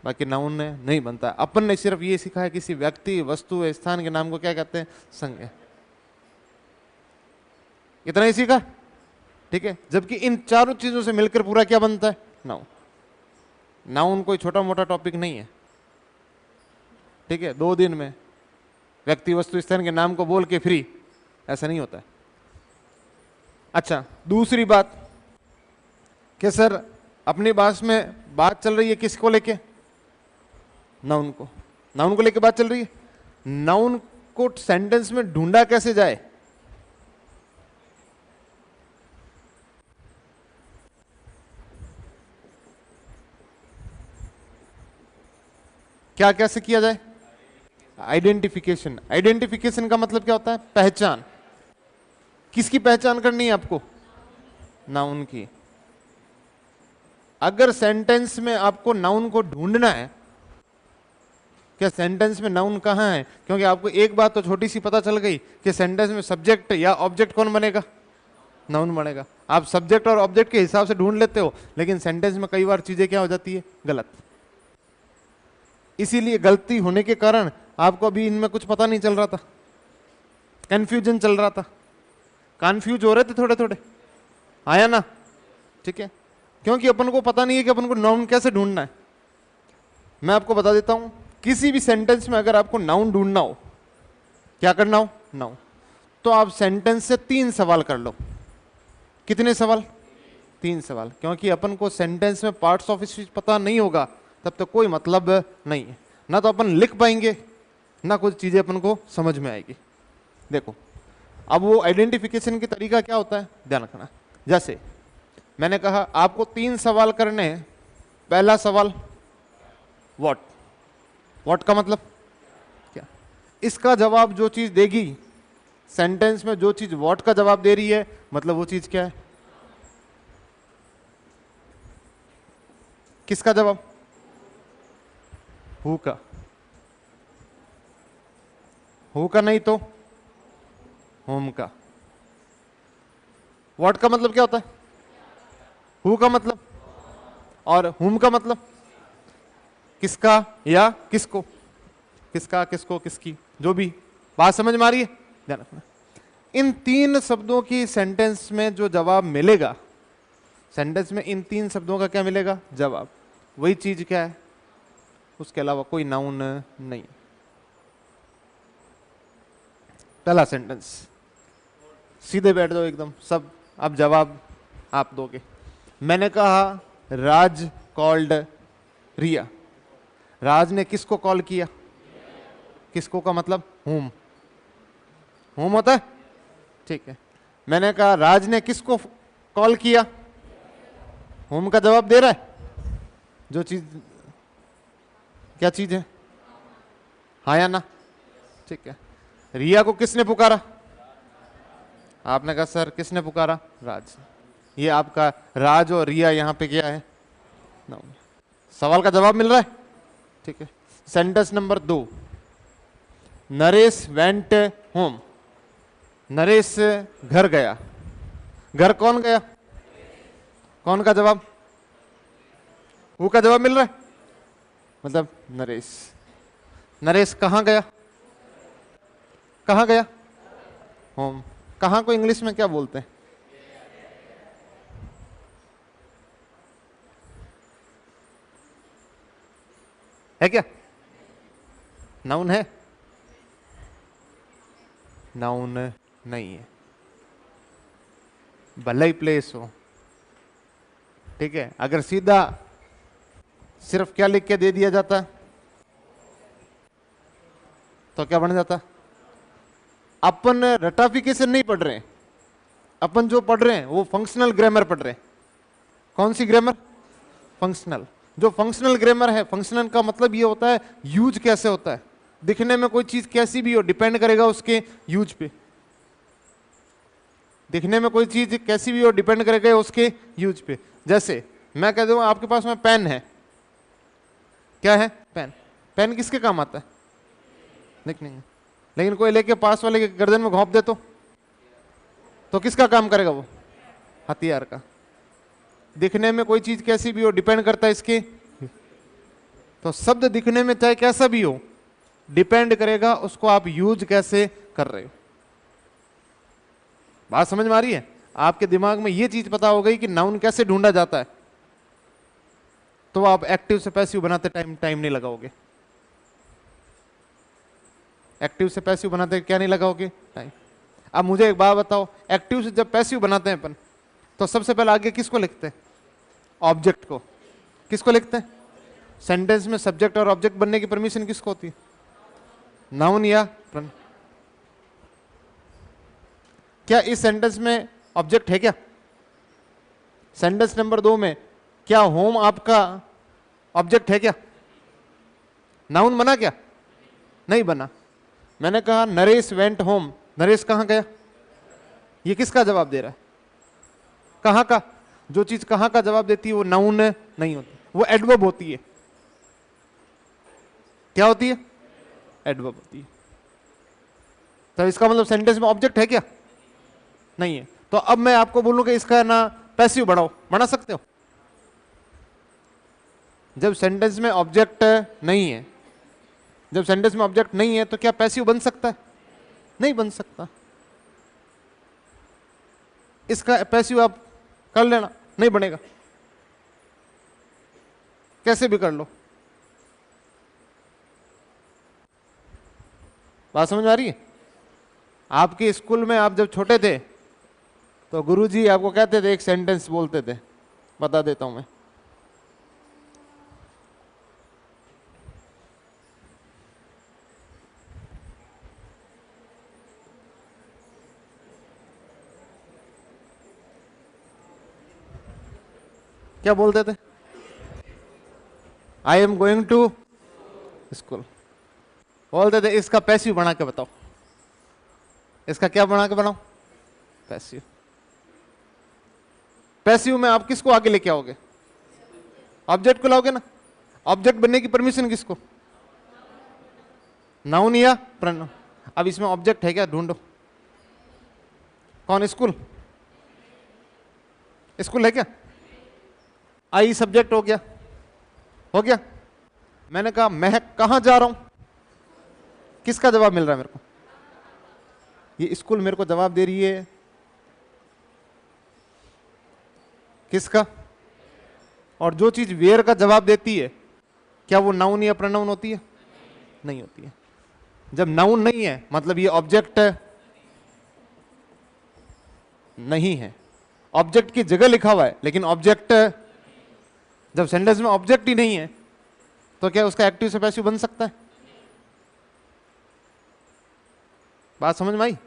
बाकी नाउन नहीं बनता। अपन ने सिर्फ ये सीखा है किसी व्यक्ति, वस्तु, स्थान के नाम को क्या कहते हैं, संज्ञा, इतना ही सीखा, ठीक है। जबकि इन चारों चीजों से मिलकर पूरा क्या बनता है, नाउन। नाउन कोई छोटा मोटा टॉपिक नहीं है, ठीक है। 2 दिन में व्यक्ति, वस्तु, स्थान के नाम को बोल के फ्री, ऐसा नहीं होता है। अच्छा, दूसरी बात कि सर अपनी भाषा में बात चल रही है किसको लेके, नाउन को। नाउन को लेके बात चल रही है, नाउन को सेंटेंस में ढूंढा कैसे जाए, क्या कैसे किया जाए, आइडेंटिफिकेशन। आइडेंटिफिकेशन का मतलब क्या होता है, पहचान। किसकी पहचान करनी है आपको, नाउन की। अगर सेंटेंस में आपको नाउन को ढूंढना है, क्या सेंटेंस में नाउन कहां है, क्योंकि आपको एक बात तो छोटी सी पता चल गई कि सेंटेंस में सब्जेक्ट या ऑब्जेक्ट कौन बनेगा, नाउन बनेगा। आप सब्जेक्ट और ऑब्जेक्ट के हिसाब से ढूंढ लेते हो, लेकिन सेंटेंस में कई बार चीजें क्या हो जाती है, गलत। इसीलिए गलती होने के कारण आपको अभी इनमें कुछ पता नहीं चल रहा था, कंफ्यूजन चल रहा था, कंफ्यूज हो रहे थे थोड़े थोड़े, आया ना, ठीक है। क्योंकि अपन को पता नहीं है कि अपन को नाउन कैसे ढूंढना है। मैं आपको बता देता हूं, किसी भी सेंटेंस में अगर आपको नाउन ढूंढना हो, क्या करना हो, नाउन, तो आप सेंटेंस से 3 सवाल कर लो। कितने सवाल, 3 सवाल। क्योंकि अपन को सेंटेंस में पार्ट्स ऑफ स्पीच पता नहीं होगा तब तक कोई मतलब नहीं है, ना तो अपन लिख पाएंगे, ना कुछ चीजें अपन को समझ में आएगी। देखो, अब वो आइडेंटिफिकेशन की तरीका क्या होता है, ध्यान रखना। जैसे मैंने कहा आपको 3 सवाल करने हैं। पहला सवाल व्हाट, व्हाट का मतलब क्या, इसका जवाब जो चीज देगी सेंटेंस में, जो चीज व्हाट का जवाब दे रही है, मतलब वो चीज क्या है, किसका जवाब, हु का। हु का नहीं तो होम का। व्हाट का मतलब क्या होता है, हु का मतलब, और हुम का मतलब किसका या किसको, किसका, किसको, किसकी, जो भी। बात समझ में आ रही है, ध्यान रखना। इन 3 शब्दों की सेंटेंस में जो जवाब मिलेगा, सेंटेंस में इन 3 शब्दों का क्या मिलेगा, जवाब, वही चीज क्या है, उसके अलावा कोई नाउन नहीं। पहला सेंटेंस, सीधे बैठ जाओ एकदम सब, अब जवाब आप दोगे। मैंने कहा राज कॉल्ड रिया। राज ने किसको कॉल किया, किसको का मतलब हुम, हुम होता है, ठीक है। मैंने कहा राज ने किसको कॉल किया, हुम का जवाब दे रहा है, जो चीज, क्या चीज है, हाँ या ना, ठीक है। रिया को किसने पुकारा, आपने कहा सर किसने पुकारा, राज। ये आपका राज और रिया यहां पे क्या है, नाउन। सवाल का जवाब मिल रहा है, ठीक है। Sentence number 2, Naresh went home. Naresh घर गया। घर कौन गया, कौन का जवाब, हु का जवाब मिल रहा है, मतलब नरेश। नरेश कहां गया, कहां गया, होम। कहां को इंग्लिश में क्या बोलते हैं, है क्या, नाउन है, नाउन नहीं है, भले ही प्लेस हो, ठीक है। अगर सीधा सिर्फ क्या लिख के दे दिया जाता तो क्या बन जाता। अपन रटाफिकेशन नहीं पढ़ रहे हैं, अपन जो पढ़ रहे हैं वो फंक्शनल ग्रामर पढ़ रहे हैं। कौन सी ग्रामर, फंक्शनल। जो फंक्शनल ग्रामर है, फंक्शनल का मतलब ये होता है यूज कैसे होता है, दिखने में कोई चीज कैसी भी हो, डिपेंड करेगा उसके यूज पे। दिखने में कोई चीज कैसी भी हो, डिपेंड करेगा उसके यूज पे। जैसे मैं कह दूं आपके पास में पेन है, क्या है? पेन। पेन किसके काम आता है? लिखने में। लेकिन कोई लेके पास वाले के गर्दन में घोंप दे तो किसका काम करेगा वो? हथियार का। दिखने में कोई चीज कैसी भी हो, डिपेंड करता है इसके। तो शब्द दिखने में चाहे कैसा भी हो, डिपेंड करेगा उसको आप यूज कैसे कर रहे हो। बात समझ में आ रही है? आपके दिमाग में ये चीज पता हो गई कि नाउन कैसे ढूंढा जाता है, तो आप एक्टिव से पैसिव बनाते टाइम नहीं लगाओगे। एक्टिव से पैसिव बनाते क्या नहीं लगाओगे? टाइम। अब मुझे एक बात बताओ, एक्टिव से जब पैसिव बनाते हैं अपन, तो सबसे पहले आगे किसको लिखते हैं? ऑब्जेक्ट को। किसको लिखते हैं? सेंटेंस में सब्जेक्ट और ऑब्जेक्ट बनने की परमिशन किसको होती है? नाउन या प्रोनाउन। क्या इस सेंटेंस में ऑब्जेक्ट है क्या? सेंटेंस नंबर 2 में क्या होम आपका ऑब्जेक्ट है क्या? नाउन बना क्या? नहीं बना। मैंने कहा नरेश वेंट होम, नरेश कहां गया? ये किसका जवाब दे रहा है? कहां का? जो चीज कहां का जवाब देती है वो नाउन नहीं होती, वो एडवर्ब होती है। क्या होती है? एडवर्ब होती है। तो इसका मतलब सेंटेंस में ऑब्जेक्ट है क्या? नहीं है। तो अब मैं आपको बोलूं कि इसका ना पैसिव बढ़ाओ, बना सकते हो? जब सेंटेंस में ऑब्जेक्ट नहीं है, जब सेंटेंस में ऑब्जेक्ट नहीं है तो क्या पैसिव बन सकता है? नहीं बन सकता। इसका पैसिव आप कर लेना, नहीं बनेगा। कैसे भी कर लो। बात समझ में आ रही है? आपके स्कूल में आप जब छोटे थे तो गुरुजी आपको कहते थे, एक सेंटेंस बोलते थे, बता देता हूं मैं। क्या बोलते थे? I am going to school. बोलते थे इसका पैसिव बना के बताओ। इसका क्या बना के बनाओ? पैसिव। पैसिव में आप किसको आगे लेके आओगे? ऑब्जेक्ट को लाओगे ना। ऑब्जेक्ट बनने की परमिशन किसको? नाउन या प्रोनाउन। अब इसमें ऑब्जेक्ट है क्या? ढूंढो। कौन? स्कूल। स्कूल है क्या? आई सब्जेक्ट हो गया, हो गया। मैंने कहा मैं कहां जा रहा हूं, किसका जवाब मिल रहा है मेरे को? ये स्कूल मेरे को जवाब दे रही है किसका? और जो चीज वेयर का जवाब देती है, क्या वो नाउन या प्रोनाउन होती है? नहीं होती है। जब नाउन नहीं है मतलब ये ऑब्जेक्ट नहीं है। ऑब्जेक्ट की जगह लिखा हुआ है लेकिन ऑब्जेक्ट, जब सेंटेंस में ऑब्जेक्ट ही नहीं है तो क्या उसका एक्टिव से पैसिव बन सकता है? बात समझ में आई?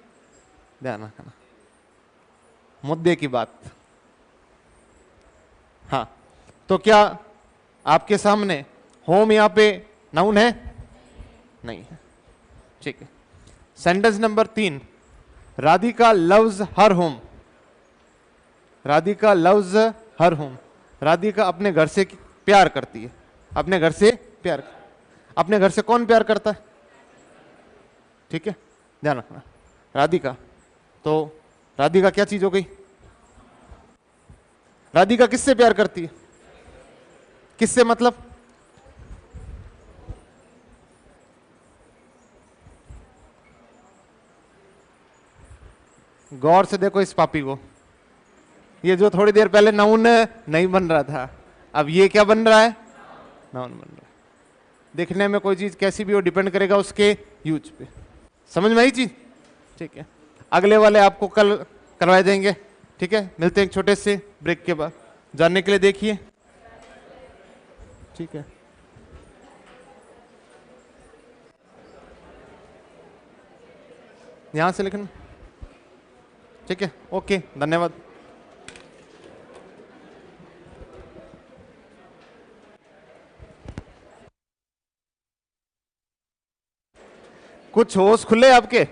ध्यान रखना मुद्दे की बात। हाँ, तो क्या आपके सामने होम यहां पे नाउन है? नहीं है। ठीक है। Sentence number 3, Radhika loves her home. Radhika loves her home. Radhika अपने घर से प्यार करती है। अपने घर से प्यार। अपने घर से कौन प्यार करता है? ठीक है, ध्यान रखना। राधिका, तो राधिका क्या चीज हो गई? राधिका किससे प्यार करती है? किससे मतलब? गौर से देखो इस पापी को। ये जो थोड़ी देर पहले नाउन नहीं बन रहा था, अब ये क्या बन रहा है? नाउन बन रहा है। दिखने में कोई चीज कैसी भी हो, डिपेंड करेगा उसके यूज पे। समझ में आई चीज? ठीक है। अगले वाले आपको कल करवाए देंगे। ठीक है, मिलते हैं एक छोटे से ब्रेक के बाद। जानने के लिए देखिए। ठीक है, यहां से लिखना। ठीक है, ओके, धन्यवाद। कुछ होश खुले आपके?